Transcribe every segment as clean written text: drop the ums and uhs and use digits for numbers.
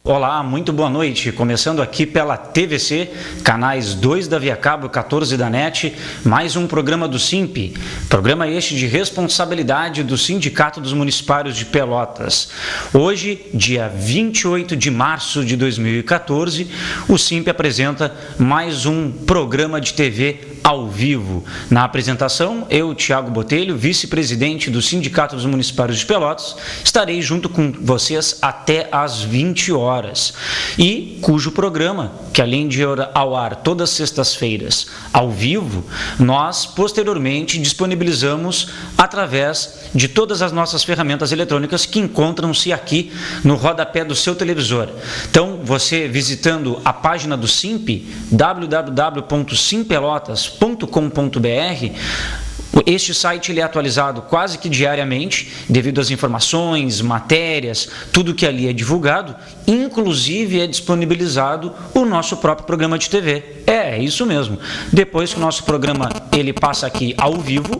Olá, muito boa noite. Começando aqui pela TVC, canais 2 da Via Cabo, 14 da NET, mais um programa do SIMP, programa este de responsabilidade do Sindicato dos Municipários de Pelotas. Hoje, dia 28 de março de 2014, o SIMP apresenta mais um programa de TV ao vivo. Na apresentação, eu, Thiago Botelho, vice-presidente do Sindicato dos Municipários de Pelotas, estarei junto com vocês até às 20 horas. E cujo programa, que além de ir ao ar todas as sextas-feiras ao vivo, nós posteriormente disponibilizamos através de todas as nossas ferramentas eletrônicas que encontram-se aqui no rodapé do seu televisor. Então, você visitando a página do SIMP, www.simpelotas.com.br, este site ele é atualizado quase que diariamente, devido às informações, matérias, tudo que ali é divulgado, inclusive é disponibilizado o nosso próprio programa de TV. É isso mesmo. Depois que o nosso programa ele passa aqui ao vivo,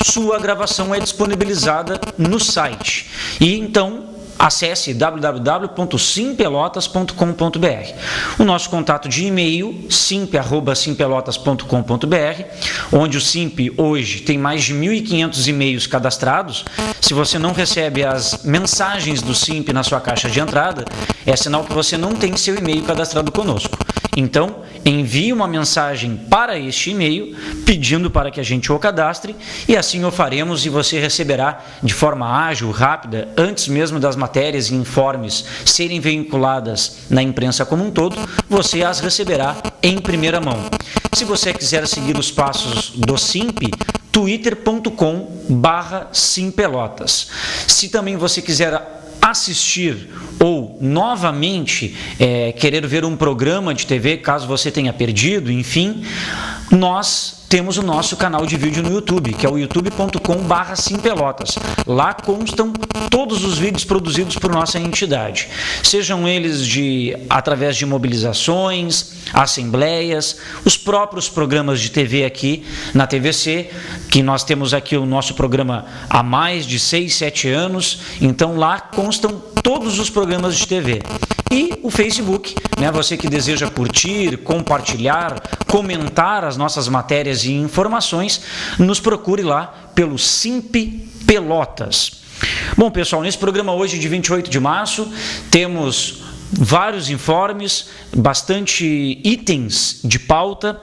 sua gravação é disponibilizada no site. E então, acesse www.simpelotas.com.br. O nosso contato de e-mail, simp@simpelotas.com.br, onde o SIMP hoje tem mais de 1.500 e-mails cadastrados. Se você não recebe as mensagens do SIMP na sua caixa de entrada, é sinal que você não tem seu e-mail cadastrado conosco. Então, envie uma mensagem para este e-mail, pedindo para que a gente o cadastre, e assim o faremos e você receberá de forma ágil, rápida, antes mesmo das matérias e informes serem vinculadas na imprensa como um todo, você as receberá em primeira mão. Se você quiser seguir os passos do SIMP, twitter.com/simpelotas. Se também você quiser assistir ou novamente querer ver um programa de TV, caso você tenha perdido, enfim, nós temos o nosso canal de vídeo no YouTube, que é o youtube.com/simpelotas. Lá constam todos os vídeos produzidos por nossa entidade, sejam eles através de mobilizações, assembleias, os próprios programas de TV aqui na TVC, que nós temos aqui o nosso programa há mais de 6, 7 anos, então lá constam todos os programas de TV. E o Facebook, você que deseja curtir, compartilhar, comentar as nossas matérias e informações, nos procure lá pelo SIMP Pelotas. Bom, pessoal, nesse programa hoje de 28 de março, temos vários informes, bastante itens de pauta.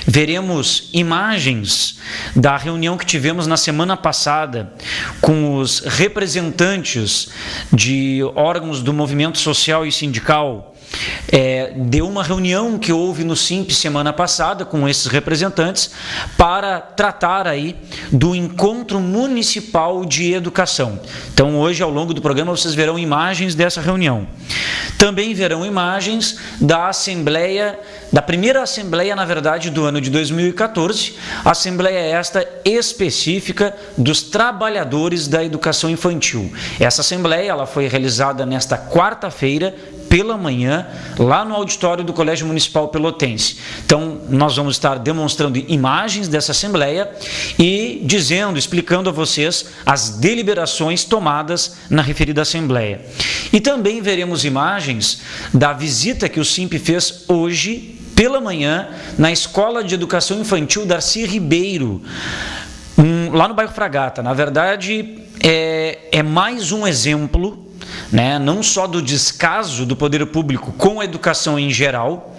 Veremos imagens da reunião que tivemos na semana passada com os representantes de órgãos do movimento social e sindical. De uma reunião que houve no SIMP semana passada com esses representantes para tratar aí do encontro municipal de educação. Então hoje ao longo do programa vocês verão imagens dessa reunião. Também verão imagens da assembleia, da primeira assembleia, na verdade, do ano de 2014, assembleia esta específica dos trabalhadores da educação infantil. Essa assembleia ela foi realizada nesta quarta-feira, pela manhã, lá no auditório do Colégio Municipal Pelotense. Então, nós vamos estar demonstrando imagens dessa assembleia e explicando a vocês as deliberações tomadas na referida assembleia. E também veremos imagens da visita que o SIMP fez hoje, pela manhã, na Escola de Educação Infantil Darcy Ribeiro, lá no bairro Fragata. Na verdade, é mais um exemplo, não só do descaso do poder público com a educação em geral,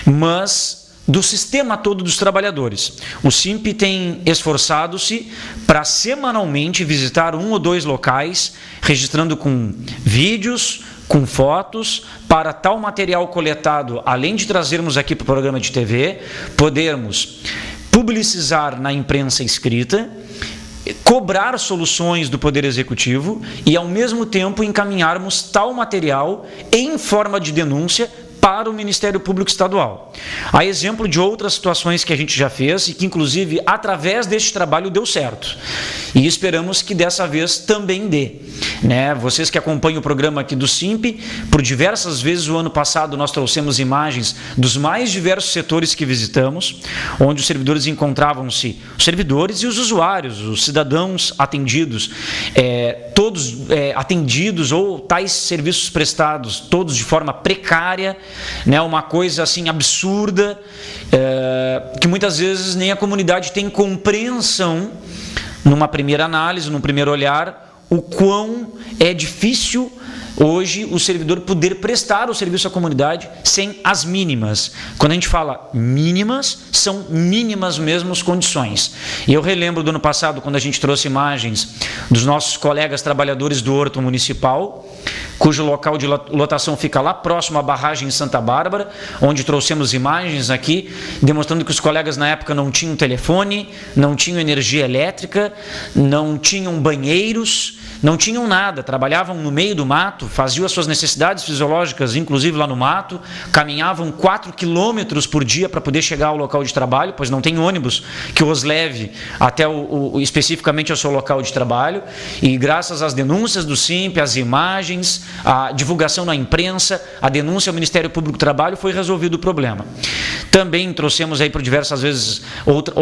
mas do sistema todo dos trabalhadores. O SIMP tem esforçado-se para semanalmente visitar 1 ou 2 locais, registrando com vídeos, com fotos, para tal material coletado, além de trazermos aqui para o programa de TV, podermos publicizar na imprensa escrita, cobrar soluções do Poder Executivo e, ao mesmo tempo, encaminharmos tal material em forma de denúncia para o Ministério Público Estadual. A exemplo de outras situações que a gente já fez e que, inclusive, através deste trabalho deu certo. E esperamos que dessa vez também dê. Vocês que acompanham o programa aqui do SIMP, por diversas vezes o ano passado nós trouxemos imagens dos mais diversos setores que visitamos, onde os servidores encontravam-se, os servidores e os usuários, os cidadãos atendidos, todos atendidos ou tais serviços prestados, todos de forma precária, uma coisa assim absurda, que muitas vezes nem a comunidade tem compreensão, numa primeira análise, num primeiro olhar, o quão é difícil hoje o servidor poder prestar o serviço à comunidade sem as mínimas. Quando a gente fala mínimas, são mínimas mesmo as condições. E eu relembro do ano passado, quando a gente trouxe imagens dos nossos colegas trabalhadores do Horto Municipal, cujo local de lotação fica lá próximo à barragem em Santa Bárbara, onde trouxemos imagens aqui, demonstrando que os colegas na época não tinham telefone, não tinham energia elétrica, não tinham banheiros, não tinham nada, trabalhavam no meio do mato, faziam as suas necessidades fisiológicas, inclusive lá no mato, caminhavam 4 quilômetros por dia para poder chegar ao local de trabalho, pois não tem ônibus que os leve até especificamente ao seu local de trabalho, e graças às denúncias do SIMP, às imagens, à divulgação na imprensa, a denúncia ao Ministério Público do Trabalho, foi resolvido o problema. Também trouxemos aí por diversas vezes,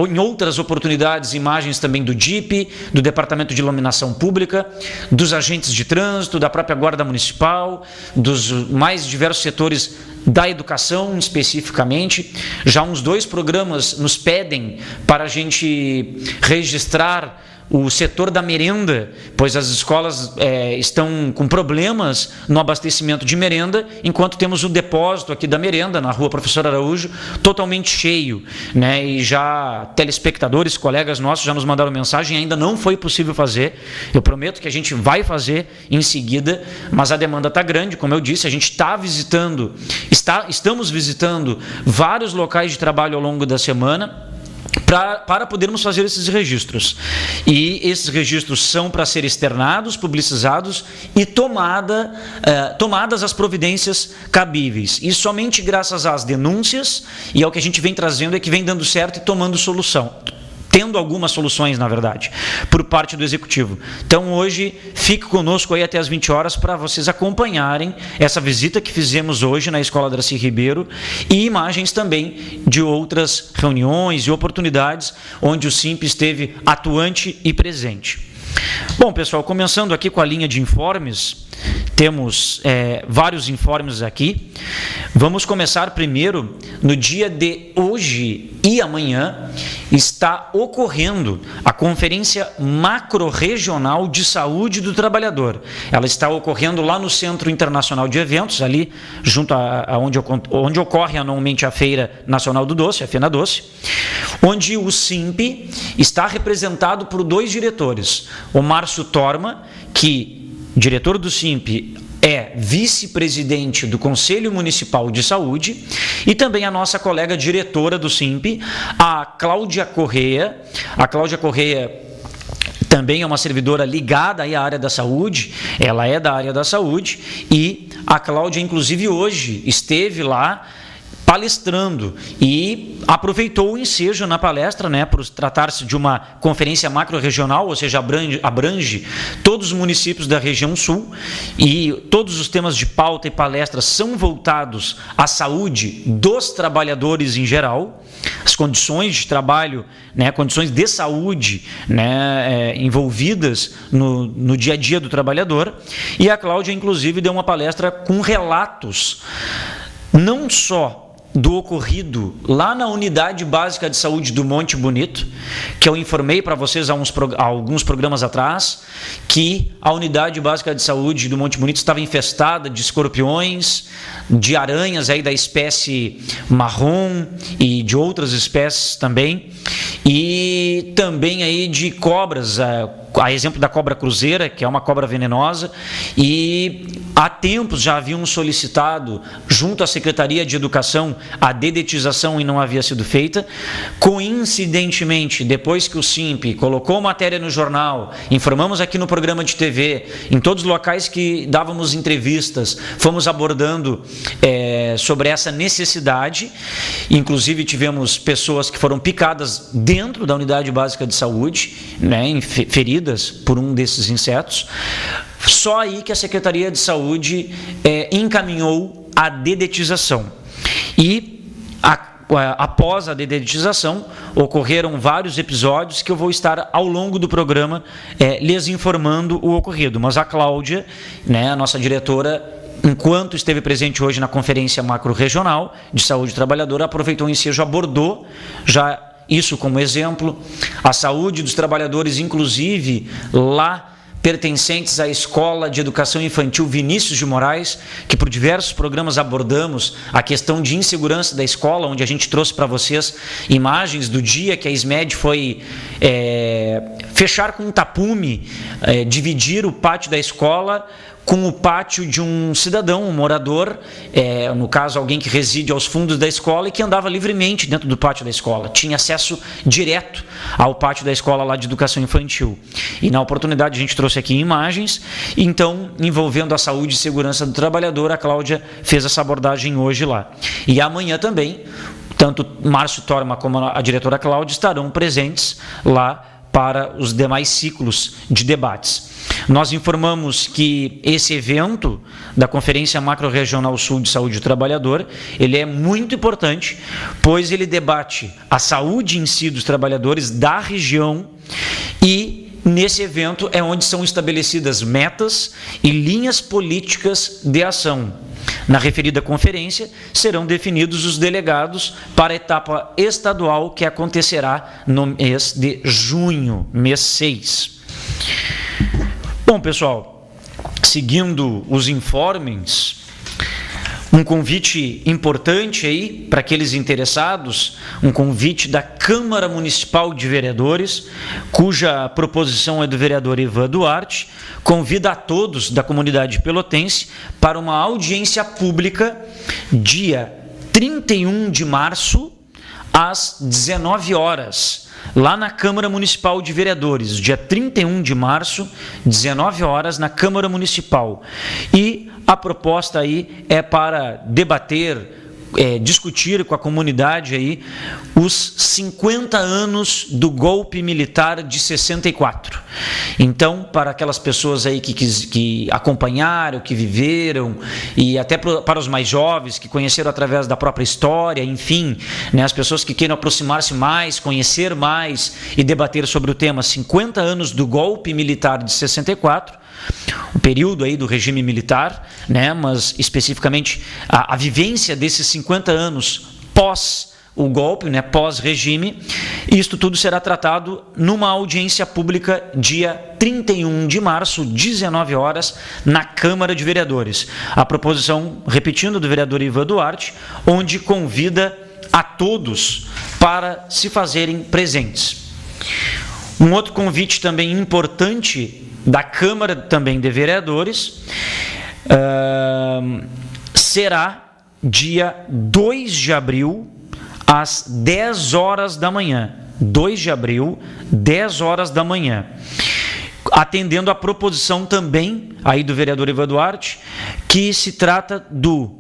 em outras oportunidades, imagens também do DIP, do Departamento de Iluminação Pública, dos agentes de trânsito, da própria Guarda Municipal, dos mais diversos setores da educação especificamente. Já uns 2 programas nos pedem para a gente registrar o setor da merenda, pois as escolas estão com problemas no abastecimento de merenda, enquanto temos o depósito aqui da merenda, na rua Professor Araújo, totalmente cheio, e já telespectadores, colegas nossos já nos mandaram mensagem, ainda não foi possível fazer. Eu prometo que a gente vai fazer em seguida, mas a demanda está grande, como eu disse, a gente estamos visitando vários locais de trabalho ao longo da semana, para podermos fazer esses registros. E esses registros são para ser externados, publicizados e tomadas as providências cabíveis. E somente graças às denúncias e ao que a gente vem trazendo é que vem dando certo e tomando solução. Tendo algumas soluções, na verdade, por parte do Executivo. Então, hoje, fique conosco aí até as 20 horas para vocês acompanharem essa visita que fizemos hoje na Escola Darcy Ribeiro e imagens também de outras reuniões e oportunidades onde o SIMP esteve atuante e presente. Bom, pessoal, começando aqui com a linha de informes, temos vários informes aqui. Vamos começar primeiro, no dia de hoje e amanhã, está ocorrendo a Conferência Macro-Regional de Saúde do Trabalhador. Ela está ocorrendo lá no Centro Internacional de Eventos, ali junto a onde ocorre anualmente a Feira Nacional do Doce, a Fena Doce, onde o SIMP está representado por 2 diretores, o Márcio Torma, diretor do SIMP, é vice-presidente do Conselho Municipal de Saúde, e também a nossa colega diretora do SIMP, a Cláudia Correia. A Cláudia Correia também é uma servidora ligada aí à área da saúde, ela é da área da saúde, e a Cláudia, inclusive, hoje esteve lá palestrando e aproveitou o ensejo na palestra, por tratar-se de uma conferência macro-regional, ou seja, abrange todos os municípios da região sul, e todos os temas de pauta e palestras são voltados à saúde dos trabalhadores em geral, as condições de trabalho, condições de saúde envolvidas no dia a dia do trabalhador. E a Cláudia, inclusive, deu uma palestra com relatos, não só do ocorrido lá na Unidade Básica de Saúde do Monte Bonito, que eu informei para vocês há alguns programas atrás, que a Unidade Básica de Saúde do Monte Bonito estava infestada de escorpiões, de aranhas aí da espécie marrom e de outras espécies também, e também aí de cobras, a exemplo da cobra cruzeira, que é uma cobra venenosa, e há tempos já haviam solicitado junto à Secretaria de Educação a dedetização e não havia sido feita. Coincidentemente, depois que o SINP colocou matéria no jornal, informamos aqui no programa de TV, em todos os locais que dávamos entrevistas, fomos abordando sobre essa necessidade. Inclusive tivemos pessoas que foram picadas dentro da unidade básica de saúde, né, feridas por um desses insetos. Só aí que a Secretaria de Saúde encaminhou a dedetização. E após a dedetização, ocorreram vários episódios que eu vou estar ao longo do programa lhes informando o ocorrido. Mas a Cláudia, né, a nossa diretora, enquanto esteve presente hoje na Conferência Macro-Regional de Saúde Trabalhadora, aproveitou o ensejo, abordou já isso como exemplo, a saúde dos trabalhadores, inclusive lá pertencentes à Escola de Educação Infantil Vinícius de Moraes, que por diversos programas abordamos a questão de insegurança da escola, onde a gente trouxe para vocês imagens do dia que a SMED foi fechar com um tapume, dividir o pátio da escola com o pátio de um cidadão, um morador, no caso alguém que reside aos fundos da escola e que andava livremente dentro do pátio da escola, tinha acesso direto ao pátio da escola lá de educação infantil. E na oportunidade a gente trouxe aqui imagens, então envolvendo a saúde e segurança do trabalhador, a Cláudia fez essa abordagem hoje lá. E amanhã também, tanto Márcio Torma como a diretora Cláudia estarão presentes lá para os demais ciclos de debates. Nós informamos que esse evento da Conferência Macro-Regional Sul de Saúde do Trabalhador, ele é muito importante, pois ele debate a saúde em si dos trabalhadores da região e nesse evento é onde são estabelecidas metas e linhas políticas de ação. Na referida conferência, serão definidos os delegados para a etapa estadual que acontecerá no mês de junho, mês 6. Bom, pessoal, seguindo os informes, um convite importante aí para aqueles interessados, um convite da Câmara Municipal de Vereadores, cuja proposição é do vereador Ivan Duarte, convida a todos da comunidade pelotense para uma audiência pública dia 31 de março, às 19 horas, lá na Câmara Municipal de Vereadores, dia 31 de março, 19 horas, na Câmara Municipal. E a proposta aí é para debater, discutir com a comunidade aí os 50 anos do golpe militar de 64. Então, para aquelas pessoas aí que acompanharam, que viveram, e até para os mais jovens que conheceram através da própria história, enfim, né, as pessoas que queiram aproximar-se mais, conhecer mais e debater sobre o tema 50 anos do golpe militar de 64, o período aí do regime militar, né, mas especificamente a vivência desses 50 anos pós o golpe, né, pós-regime. Isto tudo será tratado numa audiência pública dia 31 de março, 19 horas, na Câmara de Vereadores. A proposição, repetindo, do vereador Ivan Duarte, onde convida a todos para se fazerem presentes. Um outro convite também importante da Câmara também de Vereadores será dia 2 de abril, às 10 horas da manhã. 2 de abril, 10 horas da manhã. Atendendo a proposição também aí do vereador Ivan Duarte, que se trata do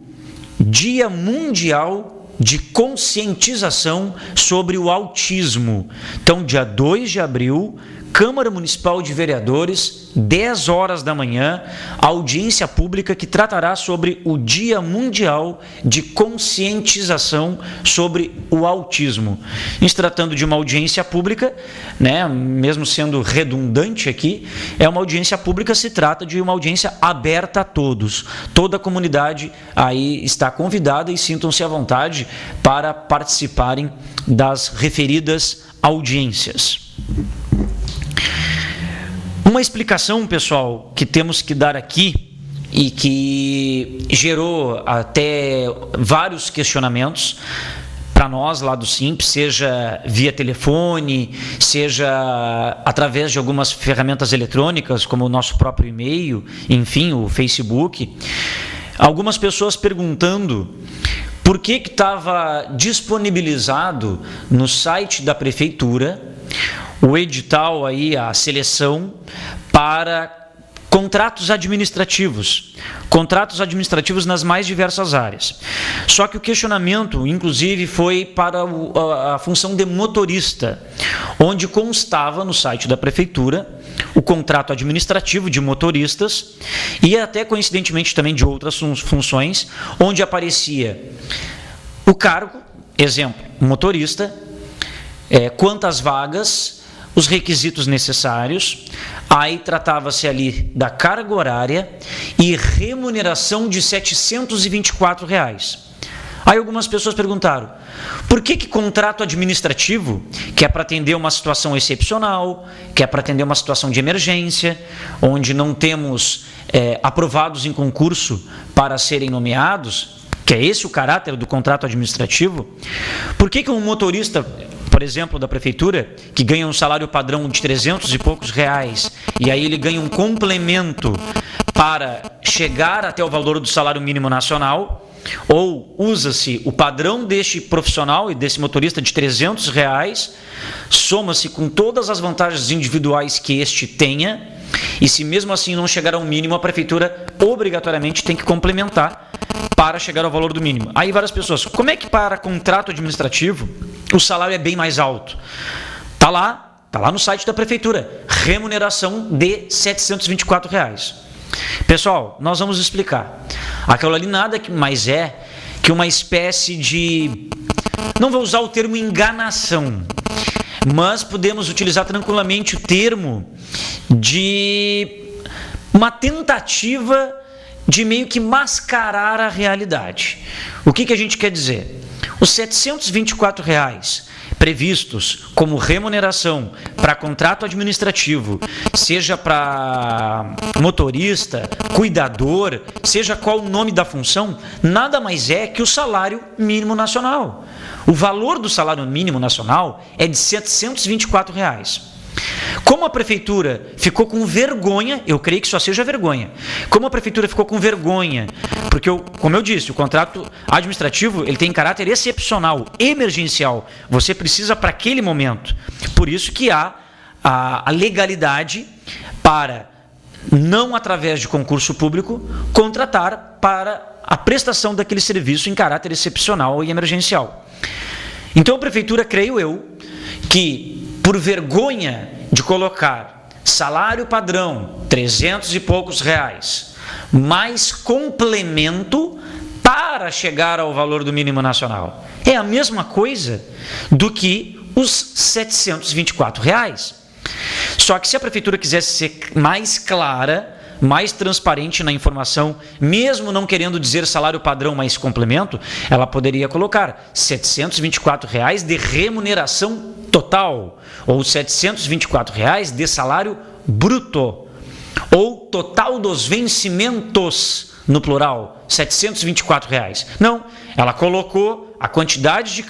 Dia Mundial de Conscientização sobre o Autismo. Então, dia 2 de abril, Câmara Municipal de Vereadores, 10 horas da manhã, audiência pública que tratará sobre o Dia Mundial de Conscientização sobre o Autismo. Em se tratando de uma audiência pública, né, mesmo sendo redundante aqui, é uma audiência pública, se trata de uma audiência aberta a todos. Toda a comunidade aí está convidada e sintam-se à vontade para participarem das referidas audiências. Uma explicação, pessoal, que temos que dar aqui e que gerou até vários questionamentos para nós lá do Simples, seja via telefone, seja através de algumas ferramentas eletrônicas, como o nosso próprio e-mail, enfim, o Facebook. Algumas pessoas perguntando por que estava disponibilizado no site da prefeitura o edital aí, a seleção para contratos administrativos nas mais diversas áreas. Só que o questionamento, inclusive, foi para a função de motorista, onde constava no site da prefeitura o contrato administrativo de motoristas e até coincidentemente também de outras funções, onde aparecia o cargo, exemplo, motorista, quantas vagas, os requisitos necessários, aí tratava-se ali da carga horária e remuneração de R$ 724. Aí algumas pessoas perguntaram, por que contrato administrativo, que é para atender uma situação excepcional, que é para atender uma situação de emergência, onde não temos aprovados em concurso para serem nomeados, que é esse o caráter do contrato administrativo, por que um motorista, por exemplo, da prefeitura, que ganha um salário padrão de 300 e poucos reais, e aí ele ganha um complemento para chegar até o valor do salário mínimo nacional, ou usa-se o padrão deste profissional e desse motorista de 300 reais, soma-se com todas as vantagens individuais que este tenha, e se mesmo assim não chegar ao mínimo, a prefeitura obrigatoriamente tem que complementar para chegar ao valor do mínimo. Aí várias pessoas, como é que para contrato administrativo o salário é bem mais alto? Tá lá no site da prefeitura, remuneração de R$ 724. Pessoal, nós vamos explicar. Aquilo ali nada mais é que uma espécie de, não vou usar o termo enganação, mas podemos utilizar tranquilamente o termo de uma tentativa de meio que mascarar a realidade. O que a gente quer dizer? Os R$ 724 previstos como remuneração para contrato administrativo, seja para motorista, cuidador, seja qual o nome da função, nada mais é que o salário mínimo nacional. O valor do salário mínimo nacional é de R$ 724. Como a prefeitura ficou com vergonha, eu creio que só seja vergonha, como a prefeitura ficou com vergonha, porque, como eu disse, o contrato administrativo ele tem caráter excepcional, emergencial, você precisa para aquele momento, por isso que há a legalidade para, não através de concurso público, contratar para a prestação daquele serviço em caráter excepcional e emergencial. Então a prefeitura, creio eu, que por vergonha de colocar salário padrão, 300 e poucos reais, mais complemento para chegar ao valor do mínimo nacional. É a mesma coisa do que os R$ 724. Só que se a prefeitura quisesse ser mais clara, mais transparente na informação, mesmo não querendo dizer salário padrão mais complemento, ela poderia colocar R$ 724 de remuneração total, ou R$ 724 de salário bruto, ou total dos vencimentos, no plural, R$ 724. Não, ela colocou a quantidade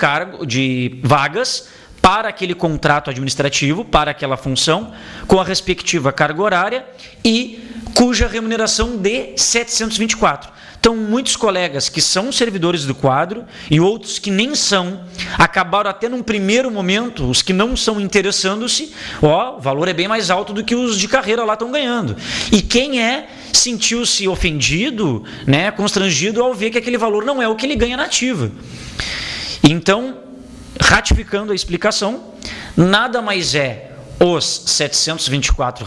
de vagas para aquele contrato administrativo, para aquela função, com a respectiva carga horária e cuja remuneração de 724. Então, muitos colegas que são servidores do quadro e outros que nem são, acabaram até num primeiro momento, os que não são interessando-se, o valor é bem mais alto do que os de carreira lá estão ganhando. E quem sentiu-se ofendido, constrangido ao ver que aquele valor não é o que ele ganha na ativa. Então, ratificando a explicação, nada mais é os R$ 724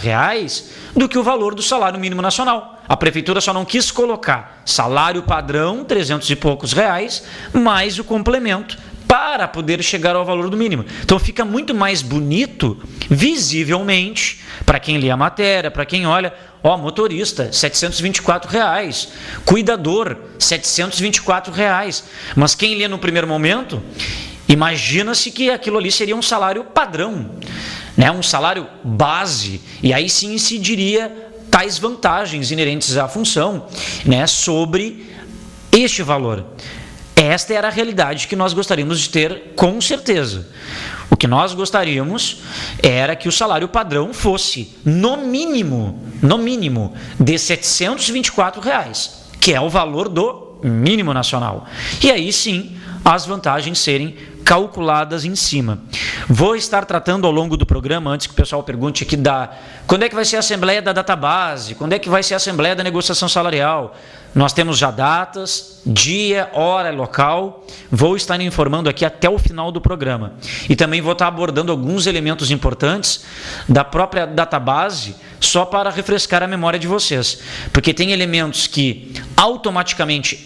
do que o valor do salário mínimo nacional. A prefeitura só não quis colocar salário padrão, 300 e poucos reais, mais o complemento para poder chegar ao valor do mínimo. Então fica muito mais bonito, visivelmente, para quem lê a matéria, para quem olha, motorista, R$ 724, cuidador, R$ 724. Mas quem lê no primeiro momento, imagina-se que aquilo ali seria um salário padrão, um salário base, e aí sim incidiria tais vantagens inerentes à função, sobre este valor. Esta era a realidade que nós gostaríamos de ter, com certeza. O que nós gostaríamos era que o salário padrão fosse, no mínimo, de R$ 724, que é o valor do mínimo nacional. E aí sim, as vantagens serem calculadas em cima. Vou estar tratando ao longo do programa, antes que o pessoal pergunte aqui, quando é que vai ser a assembleia da database, quando é que vai ser a assembleia da negociação salarial. Nós temos já datas, dia, hora, local. Vou estar informando aqui até o final do programa. E também vou estar abordando alguns elementos importantes da própria database, só para refrescar a memória de vocês. Porque tem elementos que automaticamente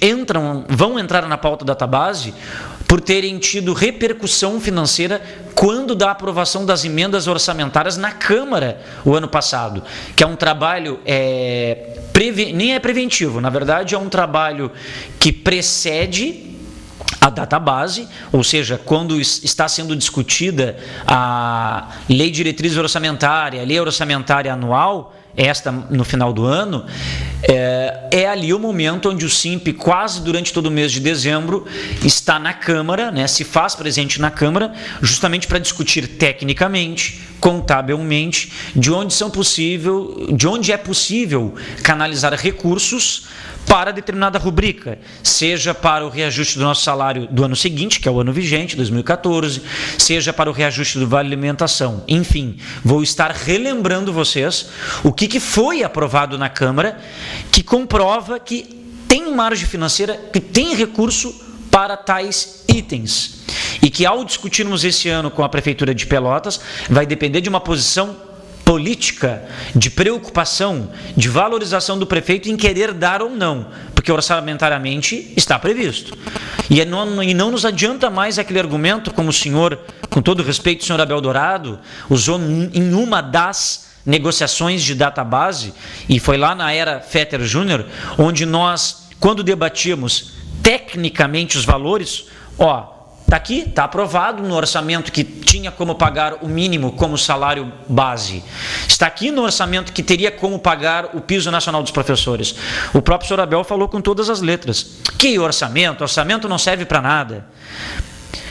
vão entrar na pauta da database por terem tido repercussão financeira quando da aprovação das emendas orçamentárias na Câmara o ano passado, que é um trabalho nem é preventivo, na verdade é um trabalho que precede a database, ou seja, quando está sendo discutida a Lei de Diretriz Orçamentária, a Lei Orçamentária Anual, esta no final do ano, é ali o momento onde o SIMP, quase durante todo o mês de dezembro, está na Câmara, né, se faz presente na Câmara, justamente para discutir tecnicamente, contabilmente, de onde é possível canalizar recursos para determinada rubrica, seja para o reajuste do nosso salário do ano seguinte, que é o ano vigente, 2014, seja para o reajuste do Vale Alimentação. Enfim, vou estar relembrando vocês o que foi aprovado na Câmara, que comprova que tem margem financeira, que tem recurso para tais itens. E que ao discutirmos esse ano com a Prefeitura de Pelotas, vai depender de uma posição política, de preocupação, de valorização do prefeito em querer dar ou não, porque orçamentariamente está previsto. E não nos adianta mais aquele argumento, como o senhor, com todo respeito, o senhor Abel Dourado, usou em uma das negociações de database, e foi lá na era Fetter Júnior, onde nós, quando debatíamos tecnicamente os valores, está aqui, está aprovado no orçamento que tinha como pagar o mínimo como salário base. Está aqui no orçamento que teria como pagar o piso nacional dos professores. O próprio senhor Abel falou com todas as letras. Que orçamento? Orçamento não serve para nada.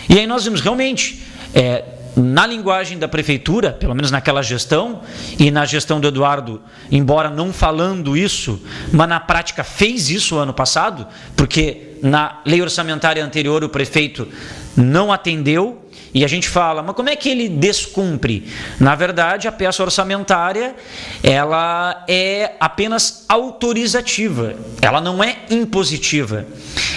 E aí nós vimos realmente, na linguagem da prefeitura, pelo menos naquela gestão, e na gestão do Eduardo, embora não falando isso, mas na prática fez isso ano passado, porque na lei orçamentária anterior o prefeito não atendeu, e a gente fala, mas como é que ele descumpre? Na verdade, a peça orçamentária, ela é apenas autorizativa, ela não é impositiva,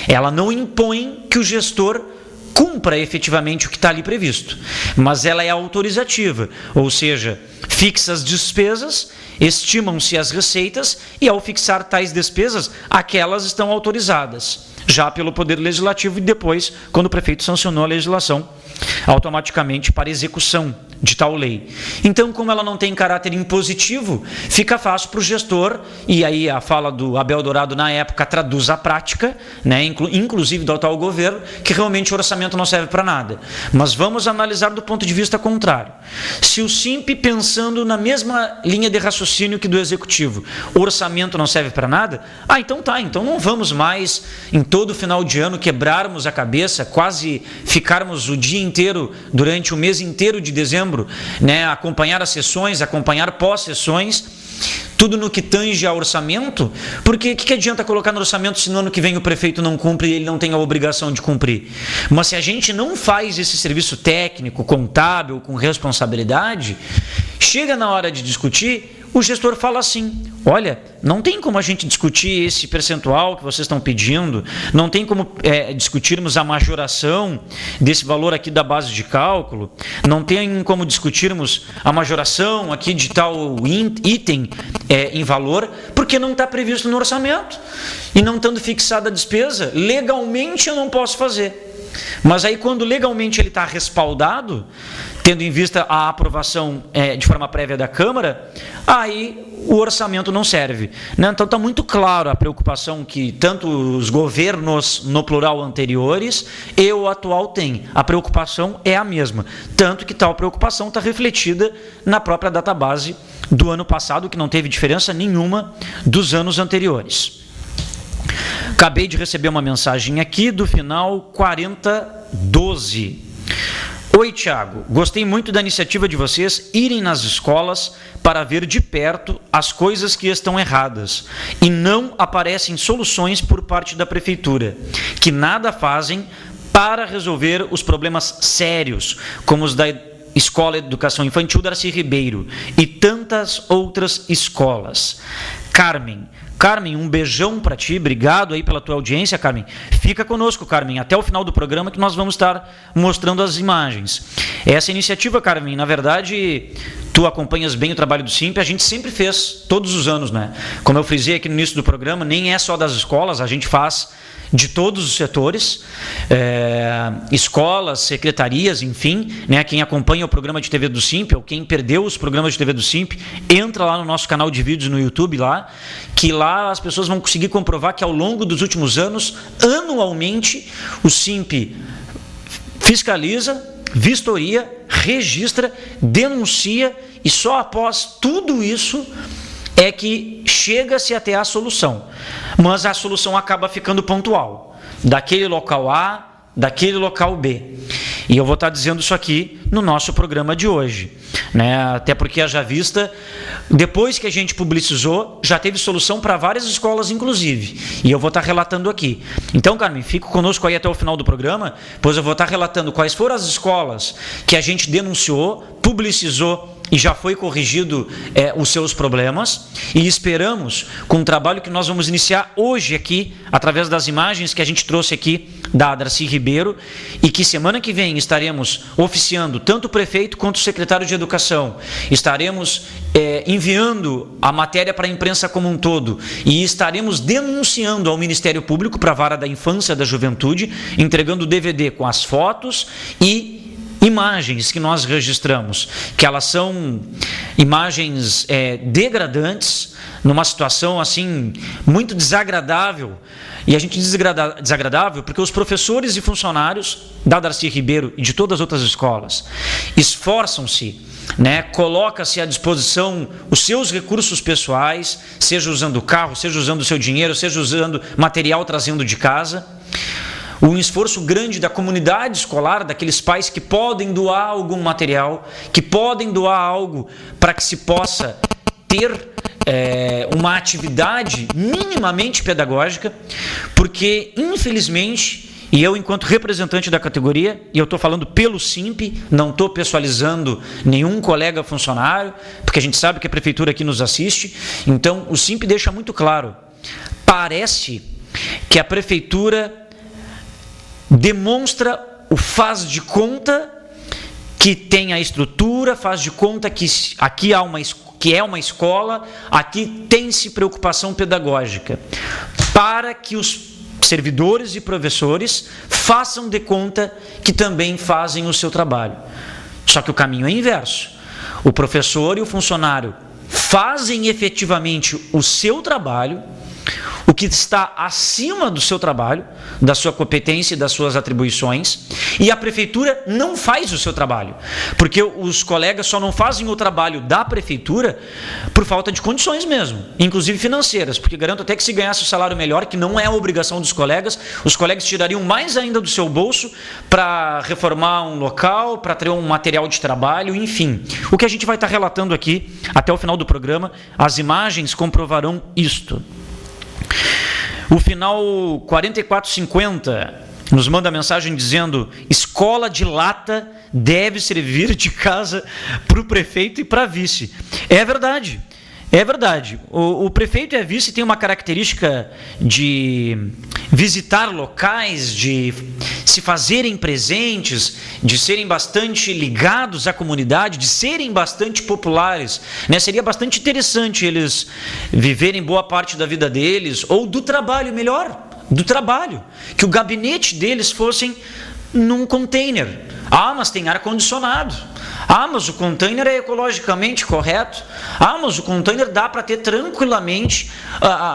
ela não impõe que o gestor cumpra efetivamente o que está ali previsto, mas ela é autorizativa, ou seja, fixa as despesas, estimam-se as receitas e ao fixar tais despesas, aquelas estão autorizadas, já pelo Poder Legislativo e depois, quando o prefeito sancionou a legislação, automaticamente para execução de tal lei. Então, como ela não tem caráter impositivo, fica fácil para o gestor, e aí a fala do Abel Dourado na época traduz a prática, né, inclusive do atual governo, que realmente o orçamento não serve para nada. Mas vamos analisar do ponto de vista contrário. Se o SIMP, pensando na mesma linha de raciocínio que do Executivo, o orçamento não serve para nada, então não vamos mais, em todo final de ano, quebrarmos a cabeça, quase ficarmos o dia inteiro, durante o mês inteiro de dezembro, né, acompanhar as sessões, acompanhar pós-sessões, tudo no que tange a orçamento, porque o que adianta colocar no orçamento se no ano que vem o prefeito não cumpre e ele não tem a obrigação de cumprir? Mas se a gente não faz esse serviço técnico, contábil, com responsabilidade, chega na hora de discutir, o gestor fala assim, olha, não tem como a gente discutir esse percentual que vocês estão pedindo, não tem como discutirmos a majoração desse valor aqui da base de cálculo, não tem como discutirmos a majoração aqui de tal item em valor, porque não está previsto no orçamento. E não estando fixada a despesa, legalmente eu não posso fazer. Mas aí quando legalmente ele está respaldado, tendo em vista a aprovação de forma prévia da Câmara, aí o orçamento não serve, né? Então está muito claro a preocupação que tanto os governos, no plural, anteriores e o atual têm. A preocupação é a mesma, tanto que tal preocupação está refletida na própria database do ano passado, que não teve diferença nenhuma dos anos anteriores. Acabei de receber uma mensagem aqui do final 4012. Oi, Tiago. Gostei muito da iniciativa de vocês irem nas escolas para ver de perto as coisas que estão erradas e não aparecem soluções por parte da prefeitura, que nada fazem para resolver os problemas sérios, como os da Escola de Educação Infantil Darcy Ribeiro e tantas outras escolas. Carmen, um beijão para ti, obrigado aí pela tua audiência, Carmen. Fica conosco, Carmen, até o final do programa que nós vamos estar mostrando as imagens. Essa iniciativa, Carmen, na verdade, tu acompanhas bem o trabalho do SIMP, a gente sempre fez, todos os anos, né? Como eu frisei aqui no início do programa, nem é só das escolas, a gente faz de todos os setores, escolas, secretarias, enfim, né, quem acompanha o programa de TV do SIMP, ou quem perdeu os programas de TV do SIMP, entra lá no nosso canal de vídeos no YouTube, que lá as pessoas vão conseguir comprovar que ao longo dos últimos anos, anualmente, o SIMP fiscaliza, vistoria, registra, denuncia, e só após tudo isso é que chega-se até a solução. Mas a solução acaba ficando pontual, daquele local A, daquele local B. E eu vou estar dizendo isso aqui no nosso programa de hoje, né? Até porque haja vista, depois que a gente publicizou, já teve solução para várias escolas, inclusive. E eu vou estar relatando aqui. Então, Carmen, fica conosco aí até o final do programa, pois eu vou estar relatando quais foram as escolas que a gente denunciou, publicizou e já foi corrigido os seus problemas, e esperamos, com o trabalho que nós vamos iniciar hoje aqui, através das imagens que a gente trouxe aqui da Darcy Ribeiro, e que semana que vem estaremos oficiando tanto o prefeito quanto o secretário de Educação, estaremos enviando a matéria para a imprensa como um todo, e estaremos denunciando ao Ministério Público para a Vara da Infância e da Juventude, entregando o DVD com as fotos e imagens que nós registramos, que elas são imagens degradantes, numa situação assim muito desagradável. E a gente diz desagradável porque os professores e funcionários da Darcy Ribeiro e de todas as outras escolas esforçam-se, né, coloca-se à disposição os seus recursos pessoais, seja usando o carro, seja usando o seu dinheiro, seja usando material trazendo de casa. Um esforço grande da comunidade escolar, daqueles pais que podem doar algum material, que podem doar algo para que se possa ter uma atividade minimamente pedagógica, porque, infelizmente, e eu, enquanto representante da categoria, e eu estou falando pelo SIMP, não estou pessoalizando nenhum colega funcionário, porque a gente sabe que a prefeitura aqui nos assiste, então o SIMP deixa muito claro, parece que a prefeitura demonstra o faz de conta que tem a estrutura, faz de conta que aqui é uma escola, aqui tem-se preocupação pedagógica, para que os servidores e professores façam de conta que também fazem o seu trabalho. Só que o caminho é inverso. O professor e o funcionário fazem efetivamente o seu trabalho, o que está acima do seu trabalho, da sua competência e das suas atribuições, e a prefeitura não faz o seu trabalho, porque os colegas só não fazem o trabalho da prefeitura por falta de condições mesmo, inclusive financeiras, porque garanto até que se ganhasse o salário melhor, que não é a obrigação dos colegas, os colegas tirariam mais ainda do seu bolso para reformar um local, para ter um material de trabalho, enfim. O que a gente vai estar relatando aqui até o final do programa, as imagens comprovarão isto. O final 4450 nos manda mensagem dizendo: escola de lata deve servir de casa para o prefeito e para a vice. É verdade. É verdade. O prefeito e a vice têm uma característica de visitar locais, de se fazerem presentes, de serem bastante ligados à comunidade, de serem bastante populares, né? Seria bastante interessante eles viverem boa parte da vida deles, ou do trabalho, melhor, do trabalho, que o gabinete deles fossem num container. Ah, mas tem ar-condicionado. Ah, mas o container é ecologicamente correto. Ah, mas o container dá para ter tranquilamente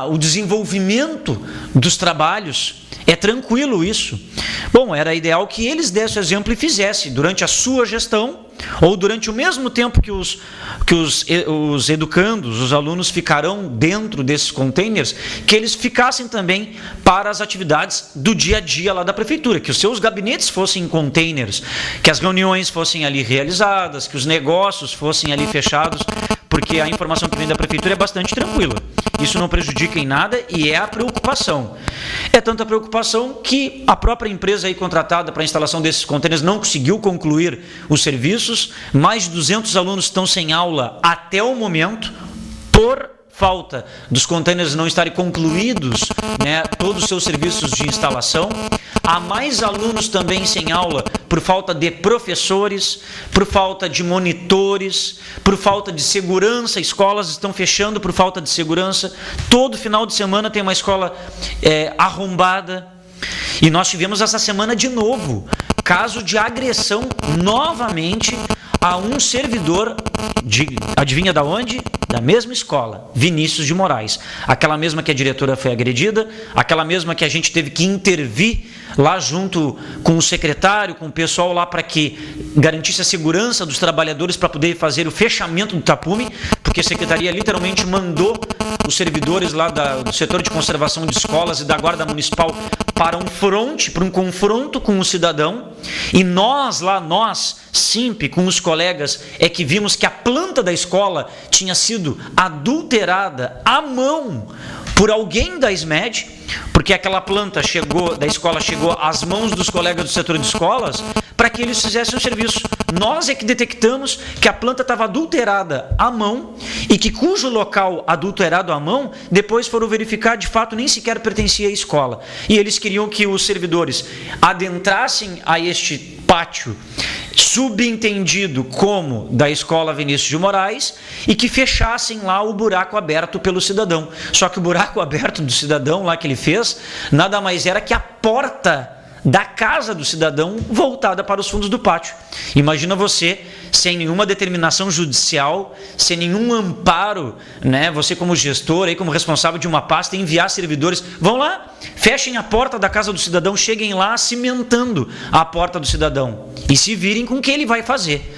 o desenvolvimento dos trabalhos. É tranquilo isso. Bom, era ideal que eles dessem o exemplo e fizessem durante a sua gestão, ou durante o mesmo tempo que os educandos, os alunos ficarão dentro desses containers, que eles ficassem também para as atividades do dia a dia lá da prefeitura, que os seus gabinetes fossem em containers, que as reuniões fossem ali realizadas, que os negócios fossem ali fechados, porque a informação que vem da prefeitura é bastante tranquila. Isso não prejudica em nada e é a preocupação. É tanta preocupação que a própria empresa aí contratada para a instalação desses containers não conseguiu concluir os serviços. Mais de 200 alunos estão sem aula até o momento, por falta dos containers não estarem concluídos, né, todos os seus serviços de instalação. Há mais alunos também sem aula por falta de professores, por falta de monitores, por falta de segurança. Escolas estão fechando por falta de segurança. Todo final de semana tem uma escola arrombada. E nós tivemos essa semana de novo caso de agressão novamente a um servidor, adivinha da onde? Da mesma escola, Vinícius de Moraes. Aquela mesma que a diretora foi agredida, aquela mesma que a gente teve que intervir lá junto com o secretário, com o pessoal lá para que garantisse a segurança dos trabalhadores para poder fazer o fechamento do tapume, porque a secretaria literalmente mandou os servidores lá do setor de conservação de escolas e da Guarda Municipal para um confronto com o cidadão. E nós, SIMP, com os colegas, é que vimos que a planta da escola tinha sido adulterada à mão por alguém da SMED, porque aquela planta da escola chegou às mãos dos colegas do setor de escolas para que eles fizessem o serviço. Nós é que detectamos que a planta estava adulterada à mão e que cujo local adulterado à mão, depois foram verificar, de fato, nem sequer pertencia à escola. E eles queriam que os servidores adentrassem a este pátio subentendido como da escola Vinícius de Moraes e que fechassem lá o buraco aberto pelo cidadão. Só que o buraco aberto do cidadão lá que ele fez, nada mais era que a porta da casa do cidadão voltada para os fundos do pátio. Imagina você, sem nenhuma determinação judicial, sem nenhum amparo, né? Você como gestor, aí, como responsável de uma pasta, enviar servidores, vão lá, fechem a porta da casa do cidadão, cheguem lá cimentando a porta do cidadão e se virem com o que ele vai fazer.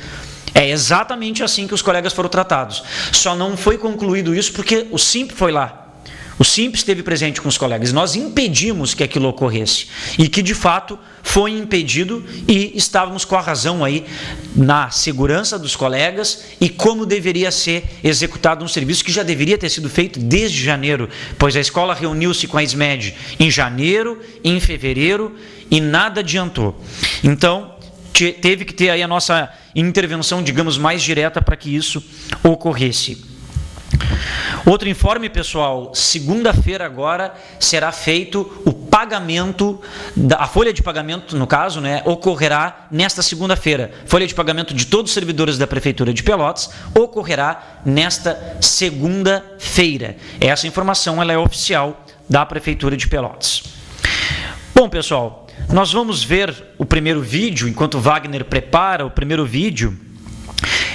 É exatamente assim que os colegas foram tratados. Só não foi concluído isso porque o SIMP foi lá. O SIMP esteve presente com os colegas. Nós impedimos que aquilo ocorresse. E que, de fato, foi impedido e estávamos com a razão aí na segurança dos colegas e como deveria ser executado um serviço que já deveria ter sido feito desde janeiro, pois a escola reuniu-se com a SMED em janeiro, em fevereiro e nada adiantou. Então, teve que ter aí a nossa intervenção, digamos, mais direta para que isso ocorresse. Outro informe, pessoal, segunda-feira agora será feito o pagamento, a folha de pagamento, no caso, né, ocorrerá nesta segunda-feira. Folha de pagamento de todos os servidores da Prefeitura de Pelotas ocorrerá nesta segunda-feira. Essa informação ela é oficial da Prefeitura de Pelotas. Bom, pessoal, nós vamos ver o primeiro vídeo, enquanto o Wagner prepara o primeiro vídeo.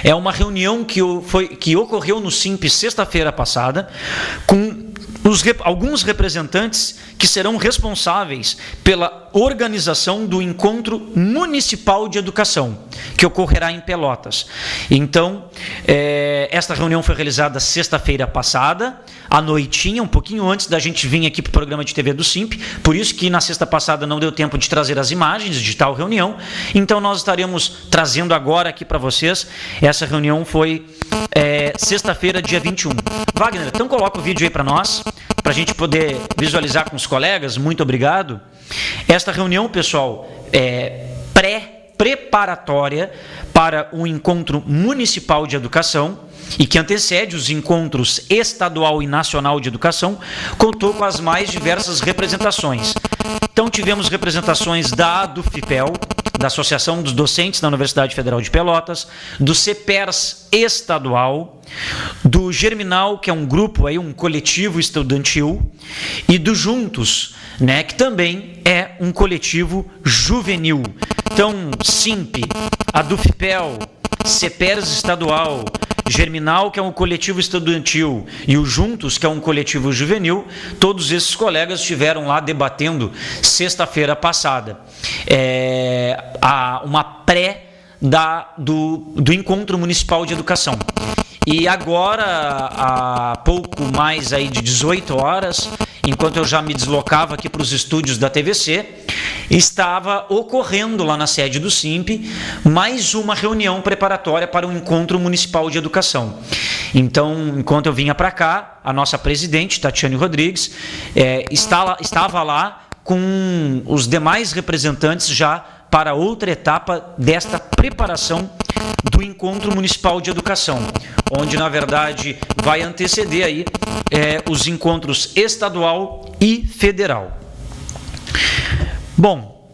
É uma reunião que ocorreu no SIMP sexta-feira passada, com alguns representantes que serão responsáveis pela organização do Encontro Municipal de Educação, que ocorrerá em Pelotas. Então, esta reunião foi realizada sexta-feira passada, à noitinha, um pouquinho antes da gente vir aqui para o programa de TV do SIMP, por isso que na sexta passada não deu tempo de trazer as imagens de tal reunião, então nós estaremos trazendo agora aqui para vocês. Essa reunião foi sexta-feira, dia 21. Wagner, então coloca o vídeo aí para nós, para a gente poder visualizar com os colegas. Muito obrigado. Esta reunião, pessoal, é preparatória para o Encontro Municipal de Educação e que antecede os encontros estadual e nacional de educação, contou com as mais diversas representações. Então tivemos representações da ADUFPEL, da Associação dos Docentes da Universidade Federal de Pelotas, do CEPERS estadual, do Germinal, que é um grupo, aí, um coletivo estudantil, e do Juntos, né, que também é um coletivo juvenil. Então, SIMP, ADUFPEL, CEPERS estadual, Germinal, que é um coletivo estudantil, e o Juntos, que é um coletivo juvenil, todos esses colegas estiveram lá debatendo sexta-feira passada uma pré do Encontro Municipal de Educação. E agora, há pouco mais aí de 18 horas, enquanto eu já me deslocava aqui para os estúdios da TVC, estava ocorrendo lá na sede do SIMP mais uma reunião preparatória para o Encontro Municipal de Educação. Então, enquanto eu vinha para cá, a nossa presidente, Tatiane Rodrigues, estava lá com os demais representantes já para outra etapa desta preparação do Encontro Municipal de Educação, onde, na verdade, vai anteceder aí os encontros estadual e federal. Bom,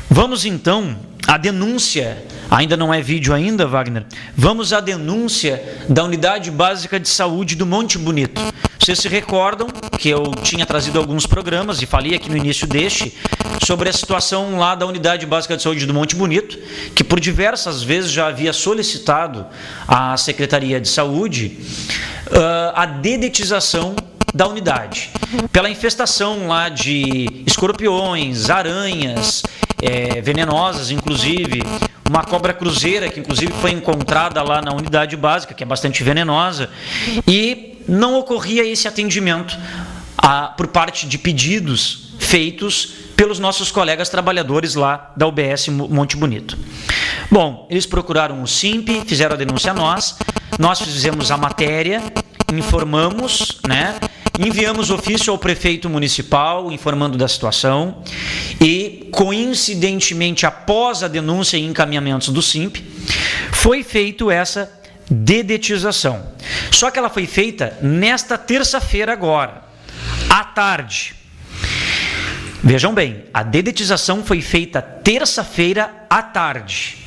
vamos então à denúncia, ainda não é vídeo ainda, Wagner, vamos à denúncia da Unidade Básica de Saúde do Monte Bonito. Vocês se recordam que eu tinha trazido alguns programas e falei aqui no início sobre a situação lá da Unidade Básica de Saúde do Monte Bonito, que por diversas vezes já havia solicitado à Secretaria de Saúde a dedetização da unidade, pela infestação lá de escorpiões, aranhas, venenosas, inclusive, uma cobra cruzeira, que inclusive foi encontrada lá na unidade básica, que é bastante venenosa, e não ocorria esse atendimento por parte de pedidos feitos pelos nossos colegas trabalhadores lá da UBS Monte Bonito. Bom, eles procuraram o SIMP, fizeram a denúncia a nós fizemos a matéria, informamos, enviamos ofício ao prefeito municipal informando da situação e, coincidentemente, após a denúncia e encaminhamentos do SIMP, foi feito essa dedetização. Só que ela foi feita nesta terça-feira agora, à tarde. Vejam bem, a dedetização foi feita terça-feira à tarde.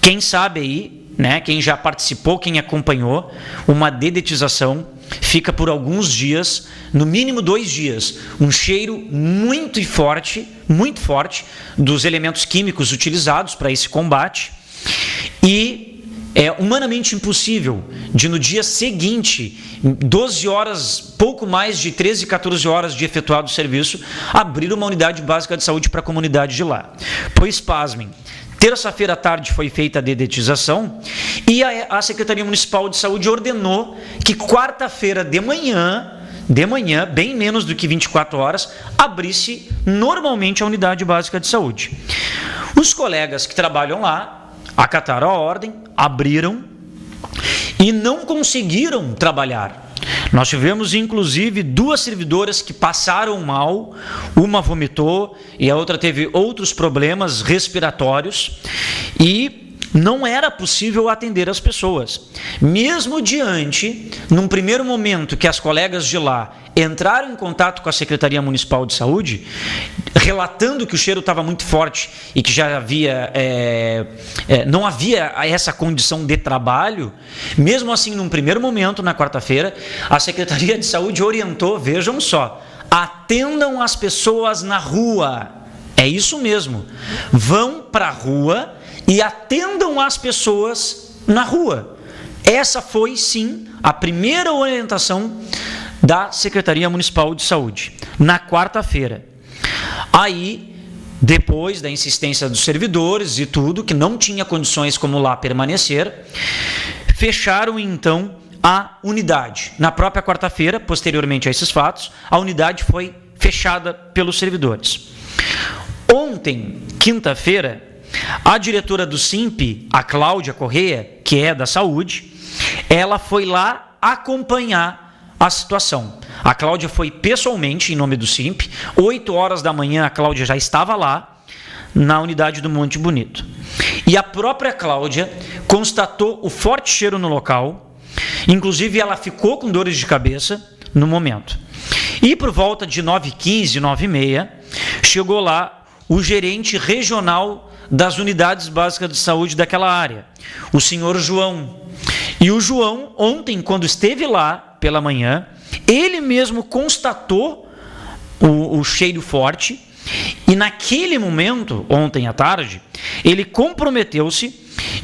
Quem sabe aí, quem já participou, quem acompanhou, uma dedetização fica por alguns dias, no mínimo 2 dias, um cheiro muito forte dos elementos químicos utilizados para esse combate, e é humanamente impossível de, no dia seguinte, 12 horas, pouco mais de 13, 14 horas de efetuado o serviço, abrir uma unidade básica de saúde para a comunidade de lá. Pois, pasmem, terça-feira à tarde foi feita a dedetização e a Secretaria Municipal de Saúde ordenou que quarta-feira de manhã, bem menos do que 24 horas, abrisse normalmente a unidade básica de saúde. Os colegas que trabalham lá acataram a ordem, abriram e não conseguiram trabalhar. Nós tivemos, inclusive, 2 servidoras que passaram mal, uma vomitou e a outra teve outros problemas respiratórios e não era possível atender as pessoas. Mesmo diante, num primeiro momento que as colegas de lá entraram em contato com a Secretaria Municipal de Saúde, relatando que o cheiro estava muito forte e que já havia, não havia essa condição de trabalho, mesmo assim, num primeiro momento, na quarta-feira, a Secretaria de Saúde orientou, vejam só, atendam as pessoas na rua. É isso mesmo, vão para a rua e atendam as pessoas na rua. Essa foi, sim, a primeira orientação da Secretaria Municipal de Saúde, na quarta-feira. Aí, depois da insistência dos servidores e tudo, que não tinha condições como lá permanecer, fecharam então a unidade. Na própria quarta-feira, posteriormente a esses fatos, a unidade foi fechada pelos servidores. Ontem, quinta-feira, a diretora do SIMP, a Cláudia Correia, que é da saúde, ela foi lá acompanhar a situação. A Cláudia foi pessoalmente, em nome do SIMP, 8 horas da manhã a Cláudia já estava lá, na unidade do Monte Bonito. E a própria Cláudia constatou o forte cheiro no local, inclusive ela ficou com dores de cabeça no momento. E por volta de 9h15, 9h30, chegou lá o gerente regional das unidades básicas de saúde daquela área, o senhor João. E o João, ontem, quando esteve lá pela manhã, ele mesmo constatou o cheiro forte e naquele momento, ontem à tarde, ele comprometeu-se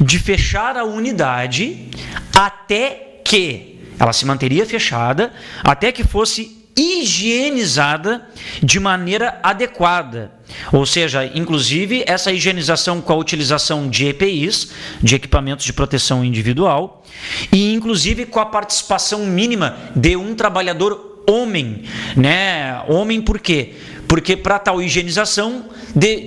de fechar a unidade até que ela se manteria fechada, até que fosse higienizada de maneira adequada. Ou seja, inclusive essa higienização com a utilização de EPIs, de equipamentos de proteção individual, e inclusive com a participação mínima de um trabalhador homem, né? Homem por quê? Porque para tal higienização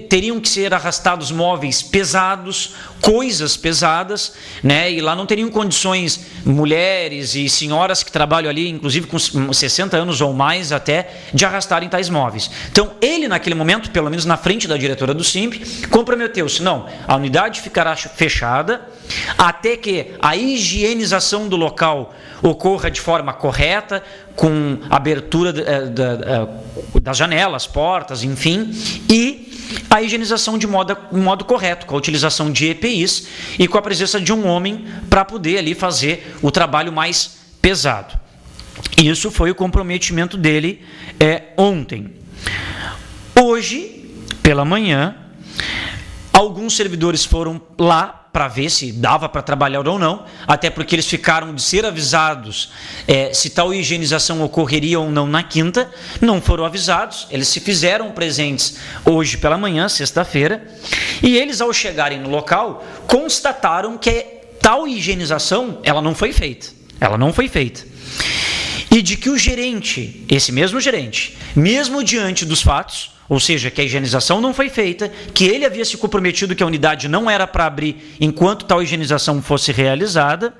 teriam que ser arrastados móveis pesados, coisas pesadas, né? E lá não teriam condições, mulheres e senhoras que trabalham ali, inclusive com 60 anos ou mais até, de arrastarem tais móveis. Então ele naquele momento, pelo menos na frente da diretora do SIMP, comprometeu-se, não, a unidade ficará fechada até que a higienização do local ocorra de forma correta, com abertura das janelas, portas, enfim, e a higienização de modo correto, com a utilização de EPIs e com a presença de um homem para poder ali fazer o trabalho mais pesado. Isso foi o comprometimento dele ontem. Hoje, pela manhã, alguns servidores foram lá para ver se dava para trabalhar ou não, até porque eles ficaram de ser avisados se tal higienização ocorreria ou não na quinta, não foram avisados, eles se fizeram presentes hoje pela manhã, sexta-feira, e eles ao chegarem no local, constataram que tal higienização, ela não foi feita, e de que o gerente, esse mesmo gerente, mesmo diante dos fatos, ou seja, que a higienização não foi feita, que ele havia se comprometido que a unidade não era para abrir enquanto tal higienização fosse realizada,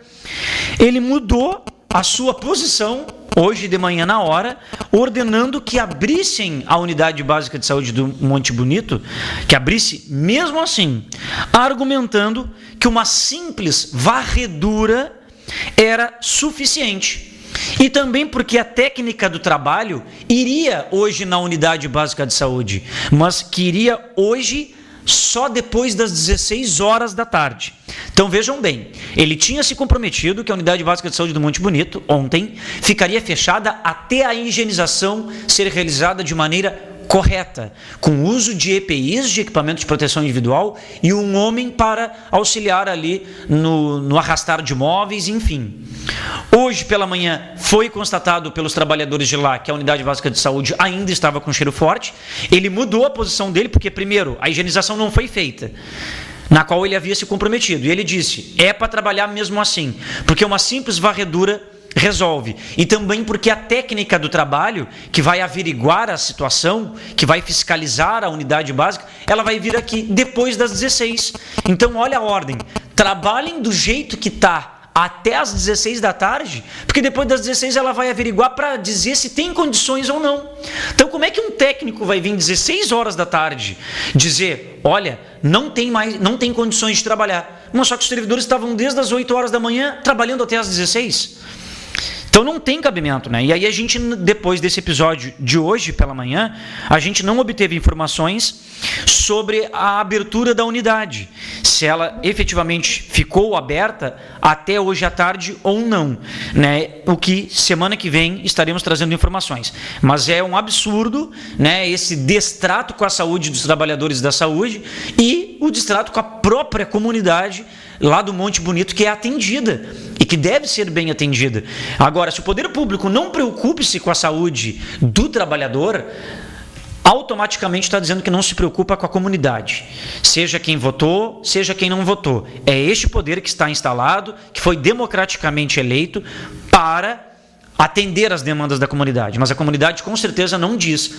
ele mudou a sua posição, hoje de manhã na hora, ordenando que abrissem a unidade básica de saúde do Monte Bonito, que abrisse mesmo assim, argumentando que uma simples varredura era suficiente. E também porque a técnica do trabalho iria hoje na unidade básica de saúde, mas que iria hoje só depois das 16 horas da tarde. Então vejam bem, ele tinha se comprometido que a unidade básica de saúde do Monte Bonito, ontem, ficaria fechada até a higienização ser realizada de maneira correta, com uso de EPIs, de equipamento de proteção individual, e um homem para auxiliar ali no arrastar de móveis, enfim. Hoje pela manhã foi constatado pelos trabalhadores de lá que a unidade básica de saúde ainda estava com cheiro forte. Ele mudou a posição dele porque, primeiro, a higienização não foi feita, na qual ele havia se comprometido, e ele disse, é para trabalhar mesmo assim, porque uma simples varredura resolve, e também porque a técnica do trabalho, que vai averiguar a situação, que vai fiscalizar a unidade básica, ela vai vir aqui depois das 16. Então olha a ordem, trabalhem do jeito que está até as 16 da tarde, porque depois das 16 ela vai averiguar para dizer se tem condições ou não. Então como é que um técnico vai vir 16 horas da tarde dizer, olha, não tem condições de trabalhar, mas só que os servidores estavam desde as 8 horas da manhã trabalhando até as 16? Então não tem cabimento, né? E aí a gente, depois desse episódio de hoje pela manhã, a gente não obteve informações sobre a abertura da unidade, se ela efetivamente ficou aberta até hoje à tarde ou não, né? O que semana que vem estaremos trazendo informações. Mas é um absurdo, né, esse destrato com a saúde dos trabalhadores da saúde e o destrato com a própria comunidade lá do Monte Bonito, que é atendida e que deve ser bem atendida. Agora, se o poder público não preocupe-se com a saúde do trabalhador, automaticamente está dizendo que não se preocupa com a comunidade, seja quem votou, seja quem não votou. É este poder que está instalado, que foi democraticamente eleito para atender as demandas da comunidade, mas a comunidade com certeza não diz,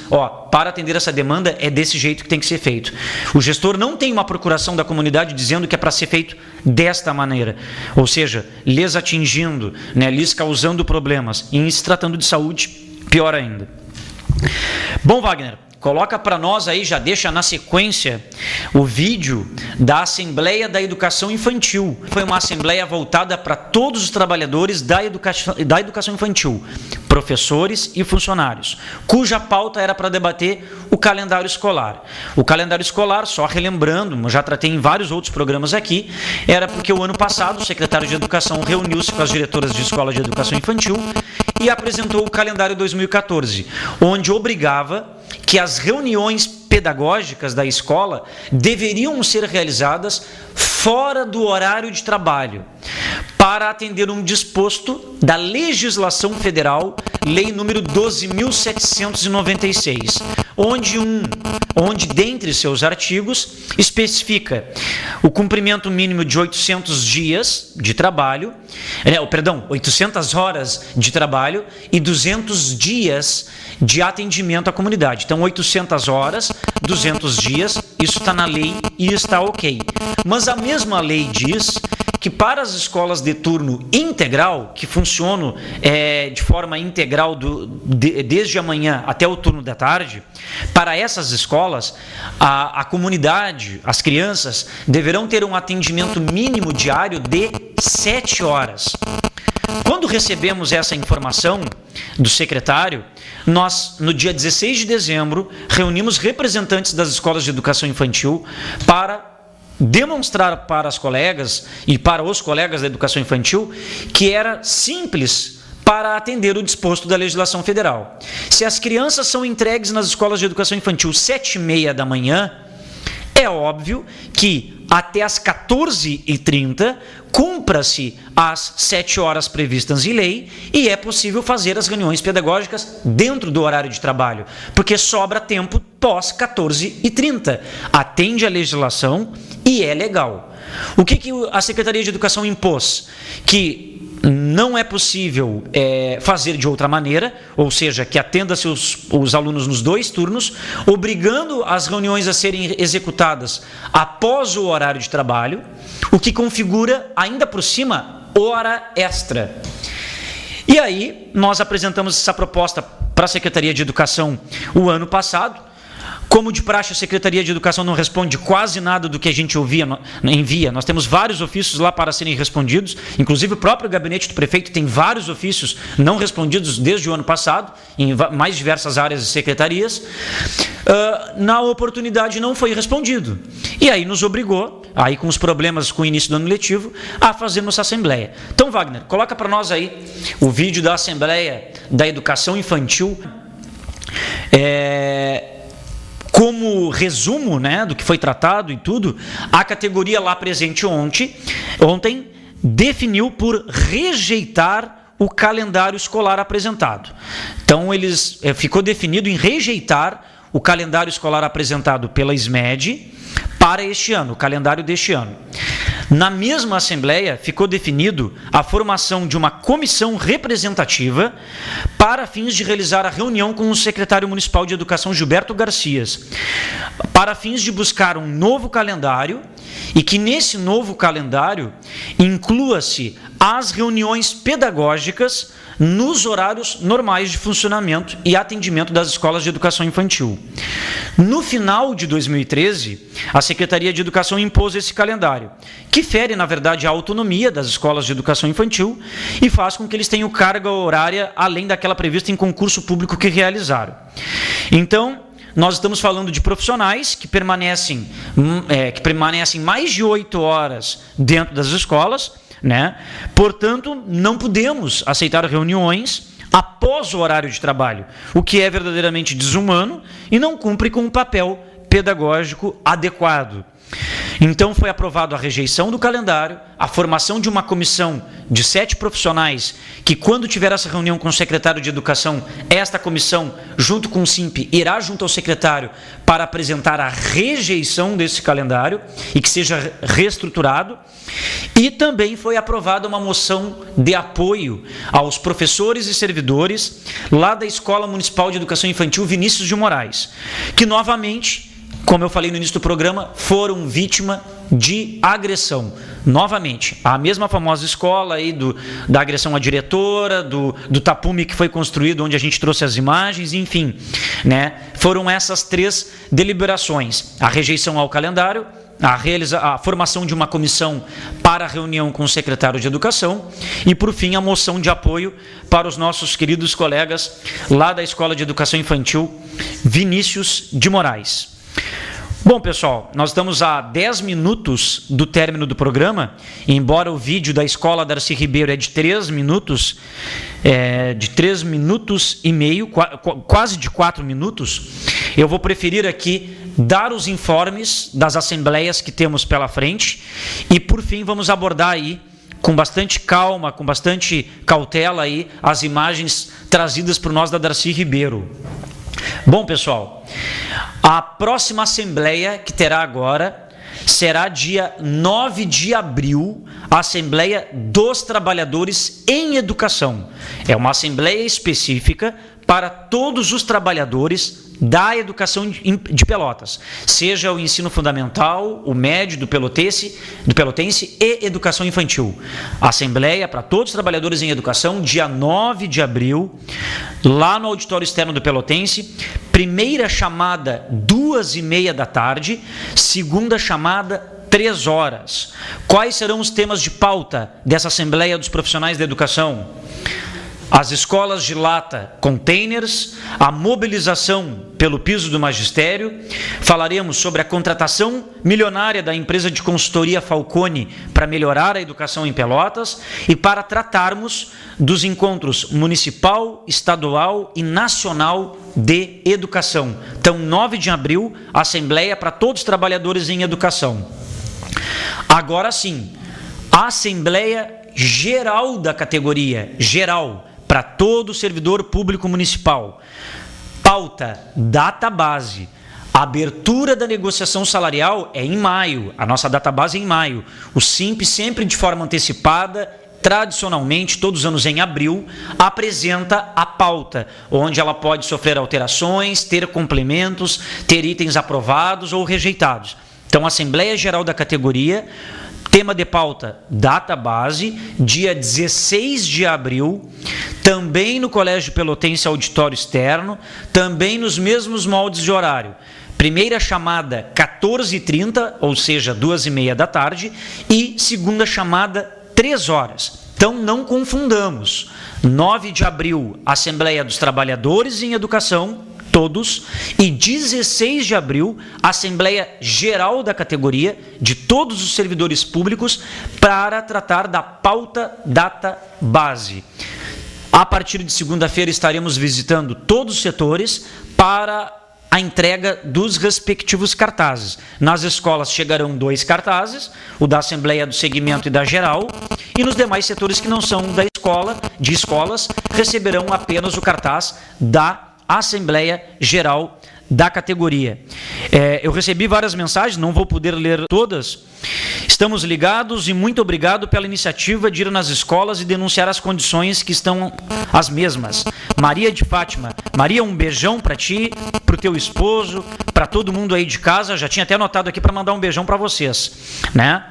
para atender essa demanda é desse jeito que tem que ser feito. O gestor não tem uma procuração da comunidade dizendo que é para ser feito desta maneira, ou seja, lhes atingindo, né, lhes causando problemas, e em se tratando de saúde, pior ainda. Bom, Wagner, coloca para nós aí, já deixa na sequência o vídeo da Assembleia da Educação Infantil. Foi uma assembleia voltada para todos os trabalhadores da educação infantil, professores e funcionários, cuja pauta era para debater o calendário escolar. O calendário escolar, só relembrando, já tratei em vários outros programas aqui, era porque o ano passado o secretário de Educação reuniu-se com as diretoras de escola de educação infantil e apresentou o calendário 2014, onde obrigava que as reuniões pedagógicas da escola deveriam ser realizadas fora do horário de trabalho, para atender um disposto da legislação federal, Lei número 12.796, onde dentre seus artigos especifica o cumprimento mínimo de 800 dias de trabalho, 800 horas de trabalho e 200 dias de atendimento à comunidade. Então, 800 horas, 200 dias, isso está na lei e está ok. Mas a mesma lei diz que para as escolas de turno integral, que funcionam de forma integral desde amanhã até o turno da tarde, para essas escolas, a comunidade, as crianças, deverão ter um atendimento mínimo diário de 7 horas. Quando recebemos essa informação do secretário, nós, no dia 16 de dezembro, reunimos representantes das escolas de educação infantil para demonstrar para as colegas e para os colegas da educação infantil que era simples para atender o disposto da legislação federal. Se as crianças são entregues nas escolas de educação infantil 7h30 da manhã, é óbvio que até às 14h30 cumpra-se as 7 horas previstas em lei e é possível fazer as reuniões pedagógicas dentro do horário de trabalho, porque sobra tempo pós 14h30. Atende a legislação e é legal. O que a Secretaria de Educação impôs? Que não é possível fazer de outra maneira, ou seja, que atenda-se os alunos nos 2 turnos, obrigando as reuniões a serem executadas após o horário de trabalho, o que configura, ainda por cima, hora extra. E aí, nós apresentamos essa proposta para a Secretaria de Educação o ano passado. Como de praxe, a Secretaria de Educação não responde quase nada do que a gente envia. Nós temos vários ofícios lá para serem respondidos, inclusive o próprio gabinete do prefeito tem vários ofícios não respondidos desde o ano passado, em mais diversas áreas e secretarias. Na oportunidade não foi respondido. E aí nos obrigou, aí com os problemas com o início do ano letivo, a fazermos essa assembleia. Então, Wagner, coloca para nós aí o vídeo da Assembleia da Educação Infantil. Como resumo, do que foi tratado e tudo, a categoria lá presente ontem definiu por rejeitar o calendário escolar apresentado. Então, ficou definido em rejeitar o calendário escolar apresentado pela SMED para este ano, o calendário deste ano. Na mesma Assembleia, ficou definido a formação de uma comissão representativa para fins de realizar a reunião com o secretário municipal de Educação, Gilberto Garcias, para fins de buscar um novo calendário e que nesse novo calendário inclua-se as reuniões pedagógicas nos horários normais de funcionamento e atendimento das escolas de educação infantil. No final de 2013, a Secretaria de Educação impôs esse calendário, que fere, na verdade, a autonomia das escolas de educação infantil e faz com que eles tenham carga horária além daquela prevista em concurso público que realizaram. Então, nós estamos falando de profissionais que permanecem mais de 8 horas dentro das escolas, Portanto, não podemos aceitar reuniões após o horário de trabalho, o que é verdadeiramente desumano e não cumpre com um papel pedagógico adequado. Então foi aprovado a rejeição do calendário, a formação de uma comissão de 7 profissionais que, quando tiver essa reunião com o secretário de Educação, esta comissão, junto com o SIMP, irá junto ao secretário para apresentar a rejeição desse calendário e que seja reestruturado. E também foi aprovada uma moção de apoio aos professores e servidores lá da Escola Municipal de Educação Infantil Vinícius de Moraes, que novamente, como eu falei no início do programa, foram vítima de agressão. Novamente, a mesma famosa escola aí da agressão à diretora, do tapume que foi construído, onde a gente trouxe as imagens, enfim, foram essas 3 deliberações: a rejeição ao calendário, a formação de uma comissão para a reunião com o secretário de Educação e, por fim, a moção de apoio para os nossos queridos colegas lá da Escola de Educação Infantil Vinícius de Moraes. Bom, pessoal, nós estamos a 10 minutos do término do programa, embora o vídeo da Escola Darcy Ribeiro é de 3 minutos, de 3 minutos e meio, quase de 4 minutos, eu vou preferir aqui dar os informes das assembleias que temos pela frente e, por fim, vamos abordar aí com bastante calma, com bastante cautela aí as imagens trazidas por nós da Darcy Ribeiro. Bom, pessoal, a próxima assembleia que terá agora será dia 9 de abril, a Assembleia dos Trabalhadores em Educação. É uma assembleia específica para todos os trabalhadores da educação de Pelotas, seja o ensino fundamental, o médio do pelotense e educação infantil. Assembleia para todos os trabalhadores em educação, dia 9 de abril, lá no auditório externo do Pelotense. Primeira chamada, 2h30 da tarde, segunda chamada, 3 horas. Quais serão os temas de pauta dessa Assembleia dos Profissionais da Educação? As escolas de lata, containers, a mobilização pelo piso do magistério. Falaremos sobre a contratação milionária da empresa de consultoria Falcone para melhorar a educação em Pelotas e para tratarmos dos encontros municipal, estadual e nacional de educação. Então, 9 de abril, Assembleia para todos os trabalhadores em educação. Agora sim, a Assembleia Geral da categoria, geral, para todo servidor público municipal. Pauta, data base. A abertura da negociação salarial é em maio. A nossa data base é em maio. O SIMP, sempre de forma antecipada, tradicionalmente, todos os anos em abril, apresenta a pauta, onde ela pode sofrer alterações, ter complementos, ter itens aprovados ou rejeitados. Então, Assembleia Geral da categoria, tema de pauta, data base, dia 16 de abril, também no Colégio Pelotense Auditório Externo, também nos mesmos moldes de horário. Primeira chamada, 14h30, ou seja, 2h30 da tarde, e segunda chamada, 3 horas. Então, não confundamos. 9 de abril, Assembleia dos Trabalhadores em Educação, todos, e 16 de abril, Assembleia Geral da categoria de todos os servidores públicos para tratar da pauta data base. A partir de segunda-feira estaremos visitando todos os setores para a entrega dos respectivos cartazes. Nas escolas chegarão 2 cartazes, o da Assembleia do Segmento e da Geral, e nos demais setores que não são da escola, de escolas, receberão apenas o cartaz da Assembleia Geral da categoria. Eu recebi várias mensagens, não vou poder ler todas. Estamos ligados e muito obrigado pela iniciativa de ir nas escolas e denunciar as condições que estão as mesmas. Maria de Fátima. Maria, um beijão para ti, para o teu esposo, para todo mundo aí de casa. Já tinha até anotado aqui para mandar um beijão para vocês, né?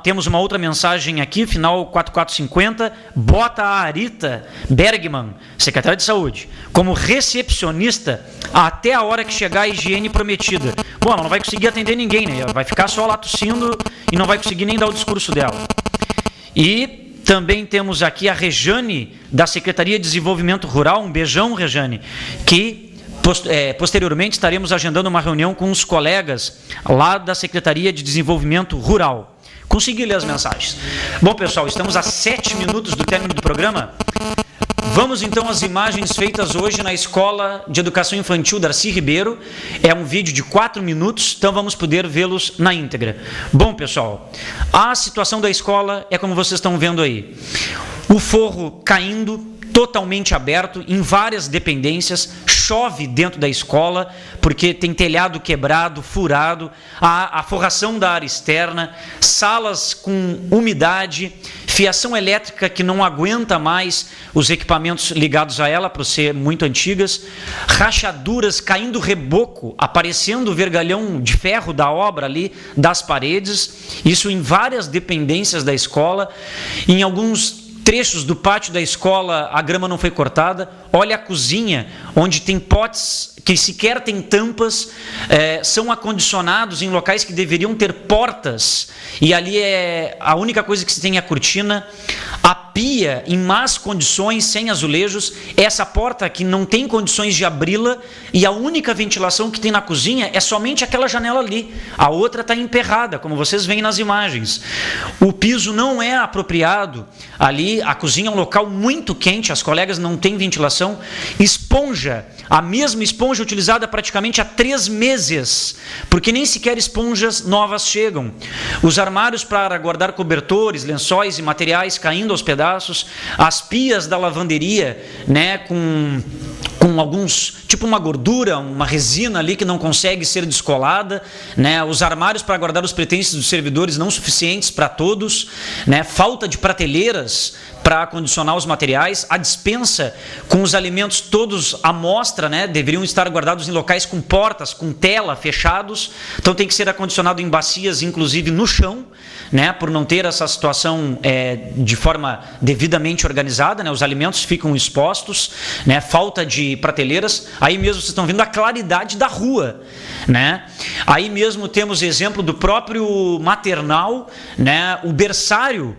Temos uma outra mensagem aqui, final 4450. Bota a Arita Bergman, secretária de Saúde, como recepcionista até a hora que chegar a higiene prometida. Bom, ela não vai conseguir atender ninguém, né? Ela vai ficar só lá tossindo e não vai conseguir nem dar o discurso dela. E também temos aqui a Rejane, da Secretaria de Desenvolvimento Rural. Um beijão, Rejane, que posteriormente estaremos agendando uma reunião com os colegas lá da Secretaria de Desenvolvimento Rural. Consegui ler as mensagens. Bom, pessoal, estamos a 7 minutos do término do programa. Vamos então às imagens feitas hoje na Escola de Educação Infantil Darcy Ribeiro. É um vídeo de 4 minutos, então vamos poder vê-los na íntegra. Bom, pessoal, a situação da escola é como vocês estão vendo aí. O forro caindo, totalmente aberto, em várias dependências, chove dentro da escola, porque tem telhado quebrado, furado, a forração da área externa, salas com umidade, fiação elétrica que não aguenta mais os equipamentos ligados a ela, por ser muito antigas, rachaduras caindo reboco, aparecendo o vergalhão de ferro da obra ali das paredes, isso em várias dependências da escola, em alguns trechos do pátio da escola a grama não foi cortada. Olha a cozinha, onde tem potes que sequer tem tampas, são acondicionados em locais que deveriam ter portas, e ali a única coisa que se tem é a cortina. A pia em más condições, sem azulejos, essa porta que não tem condições de abri-la e a única ventilação que tem na cozinha é somente aquela janela ali, a outra está emperrada, como vocês veem nas imagens. O piso não é apropriado ali, a cozinha é um local muito quente, as colegas não têm ventilação, esponja, a mesma esponja utilizada praticamente há 3 meses, porque nem sequer esponjas novas chegam. Os armários para guardar cobertores, lençóis e materiais caindo aos pedaços, as pias da lavanderia, né, com alguns, tipo uma gordura, uma resina ali que não consegue ser descolada, né, os armários para guardar os pertences dos servidores não suficientes para todos, né, falta de prateleiras para acondicionar os materiais, a despensa com os alimentos todos à mostra, né, deveriam estar guardados em locais com portas, com tela, fechados, então tem que ser acondicionado em bacias, inclusive no chão, né, por não ter essa situação de forma devidamente organizada, né, os alimentos ficam expostos, né, falta de prateleiras, aí mesmo vocês estão vendo a claridade da rua, né, aí mesmo temos exemplo do próprio maternal, né, o berçário,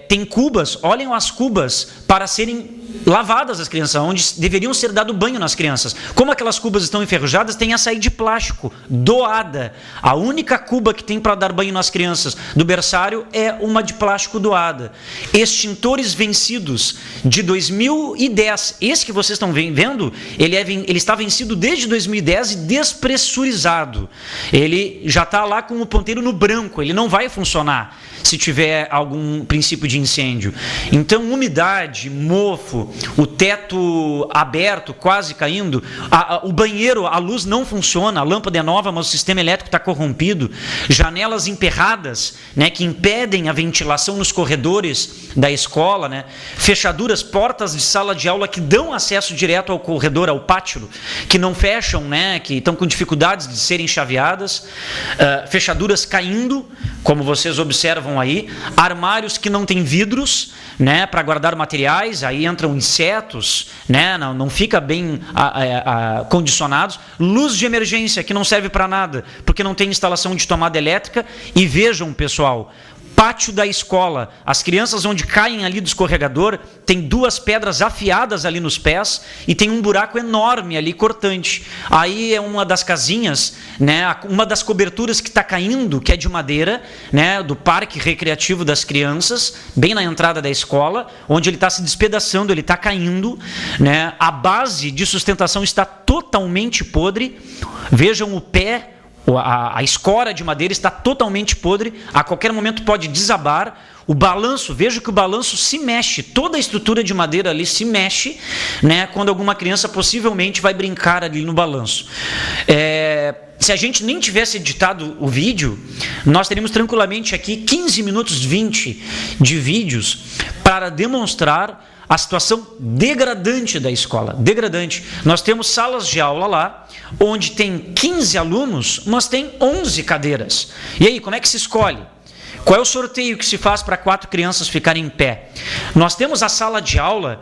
tem cubas, olhem as cubas para serem lavadas as crianças, onde deveriam ser dado banho nas crianças. Como aquelas cubas estão enferrujadas, tem essa aí de plástico, doada. A única cuba que tem para dar banho nas crianças do berçário é uma de plástico doada. Extintores vencidos de 2010, esse que vocês estão vendo, ele está vencido desde 2010 e despressurizado. Ele já está lá com o ponteiro no branco, ele não vai funcionar se tiver algum princípio de incêndio. Então, umidade, mofo, o teto aberto, quase caindo, o banheiro, a luz não funciona, a lâmpada é nova, mas o sistema elétrico está corrompido, janelas emperradas, né, que impedem a ventilação nos corredores da escola, né, fechaduras, portas de sala de aula que dão acesso direto ao corredor, ao pátio, que não fecham, né, que estão com dificuldades de serem chaveadas, fechaduras caindo, como vocês observam aí, armários que não têm vidros, né, para guardar materiais, aí entram insetos, né, não fica bem condicionados, luz de emergência que não serve para nada, porque não tem instalação de tomada elétrica, e vejam, pessoal, pátio da escola, as crianças onde caem ali do escorregador, tem 2 pedras afiadas ali nos pés e tem um buraco enorme ali cortante. Aí é uma das casinhas, né, uma das coberturas que está caindo, que é de madeira, né, do parque recreativo das crianças, bem na entrada da escola, onde ele está se despedaçando, ele está caindo, né, a base de sustentação está totalmente podre, vejam o pé, a escora de madeira está totalmente podre, a qualquer momento pode desabar, o balanço, veja que o balanço se mexe, toda a estrutura de madeira ali se mexe, né, quando alguma criança possivelmente vai brincar ali no balanço. Se a gente nem tivesse editado o vídeo, nós teríamos tranquilamente aqui 15 minutos, 20 de vídeos para demonstrar a situação degradante da escola, degradante. Nós temos salas de aula lá, onde tem 15 alunos, mas tem 11 cadeiras. E aí, como é que se escolhe? Qual é o sorteio que se faz para 4 crianças ficarem em pé? Nós temos a sala de aula,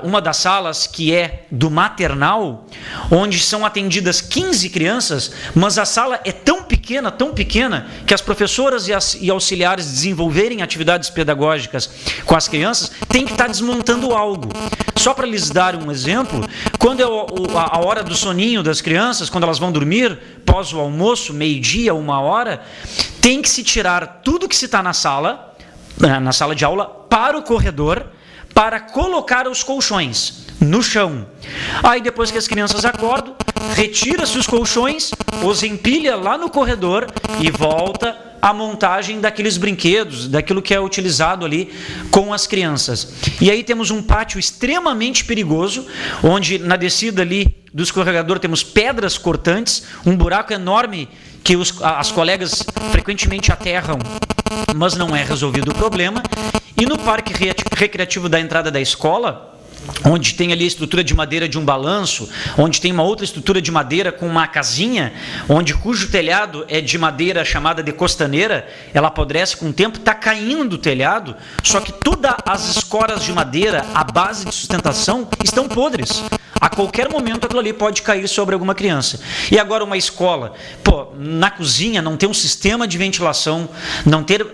uma das salas que é do maternal, onde são atendidas 15 crianças, mas a sala é tão pequena, que as professoras e auxiliares desenvolverem atividades pedagógicas com as crianças, tem que estar desmontando algo. Só para lhes dar um exemplo, quando é a hora do soninho das crianças, quando elas vão dormir, pós o almoço, meio-dia, 1h, tem que se tirar tudo que se está na sala de aula, para o corredor, para colocar os colchões no chão. Aí depois que as crianças acordam, retira-se os colchões, os empilha lá no corredor e volta a montagem daqueles brinquedos, daquilo que é utilizado ali com as crianças. E aí temos um pátio extremamente perigoso, onde na descida ali do escorregador temos pedras cortantes, um buraco enorme que as colegas frequentemente aterram, mas não é resolvido o problema. E no parque recreativo da entrada da escola, onde tem ali a estrutura de madeira de um balanço, onde tem uma outra estrutura de madeira com uma casinha, cujo telhado é de madeira chamada de costaneira, ela apodrece com o tempo, está caindo o telhado, só que todas as escoras de madeira, a base de sustentação, estão podres. A qualquer momento aquilo ali pode cair sobre alguma criança. E agora uma escola, na cozinha não ter um sistema de ventilação, não ter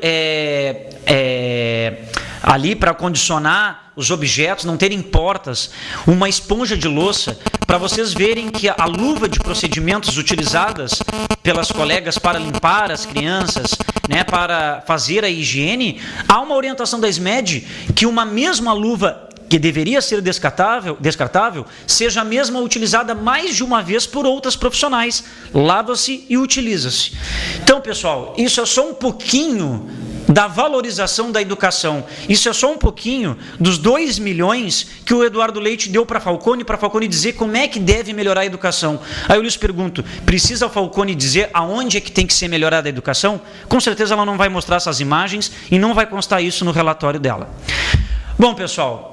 ali para condicionar os objetos, não terem portas, uma esponja de louça, para vocês verem que a luva de procedimentos utilizadas pelas colegas para limpar as crianças, né, para fazer a higiene, há uma orientação da SMED que uma mesma luva que deveria ser descartável, seja a mesma utilizada mais de uma vez por outras profissionais. Lava-se e utiliza-se. Então, pessoal, isso é só um pouquinho da valorização da educação. Isso é só um pouquinho dos 2 milhões que o Eduardo Leite deu para a Falcone dizer como é que deve melhorar a educação. Aí eu lhes pergunto, precisa a Falcone dizer aonde é que tem que ser melhorada a educação? Com certeza ela não vai mostrar essas imagens e não vai constar isso no relatório dela. Bom, pessoal,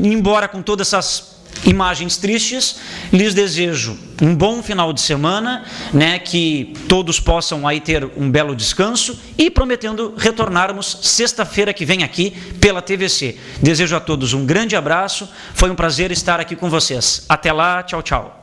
embora com todas essas imagens tristes, lhes desejo um bom final de semana, né, que todos possam aí ter um belo descanso e prometendo retornarmos sexta-feira que vem aqui pela TVC. Desejo a todos um grande abraço, foi um prazer estar aqui com vocês. Até lá, tchau, tchau.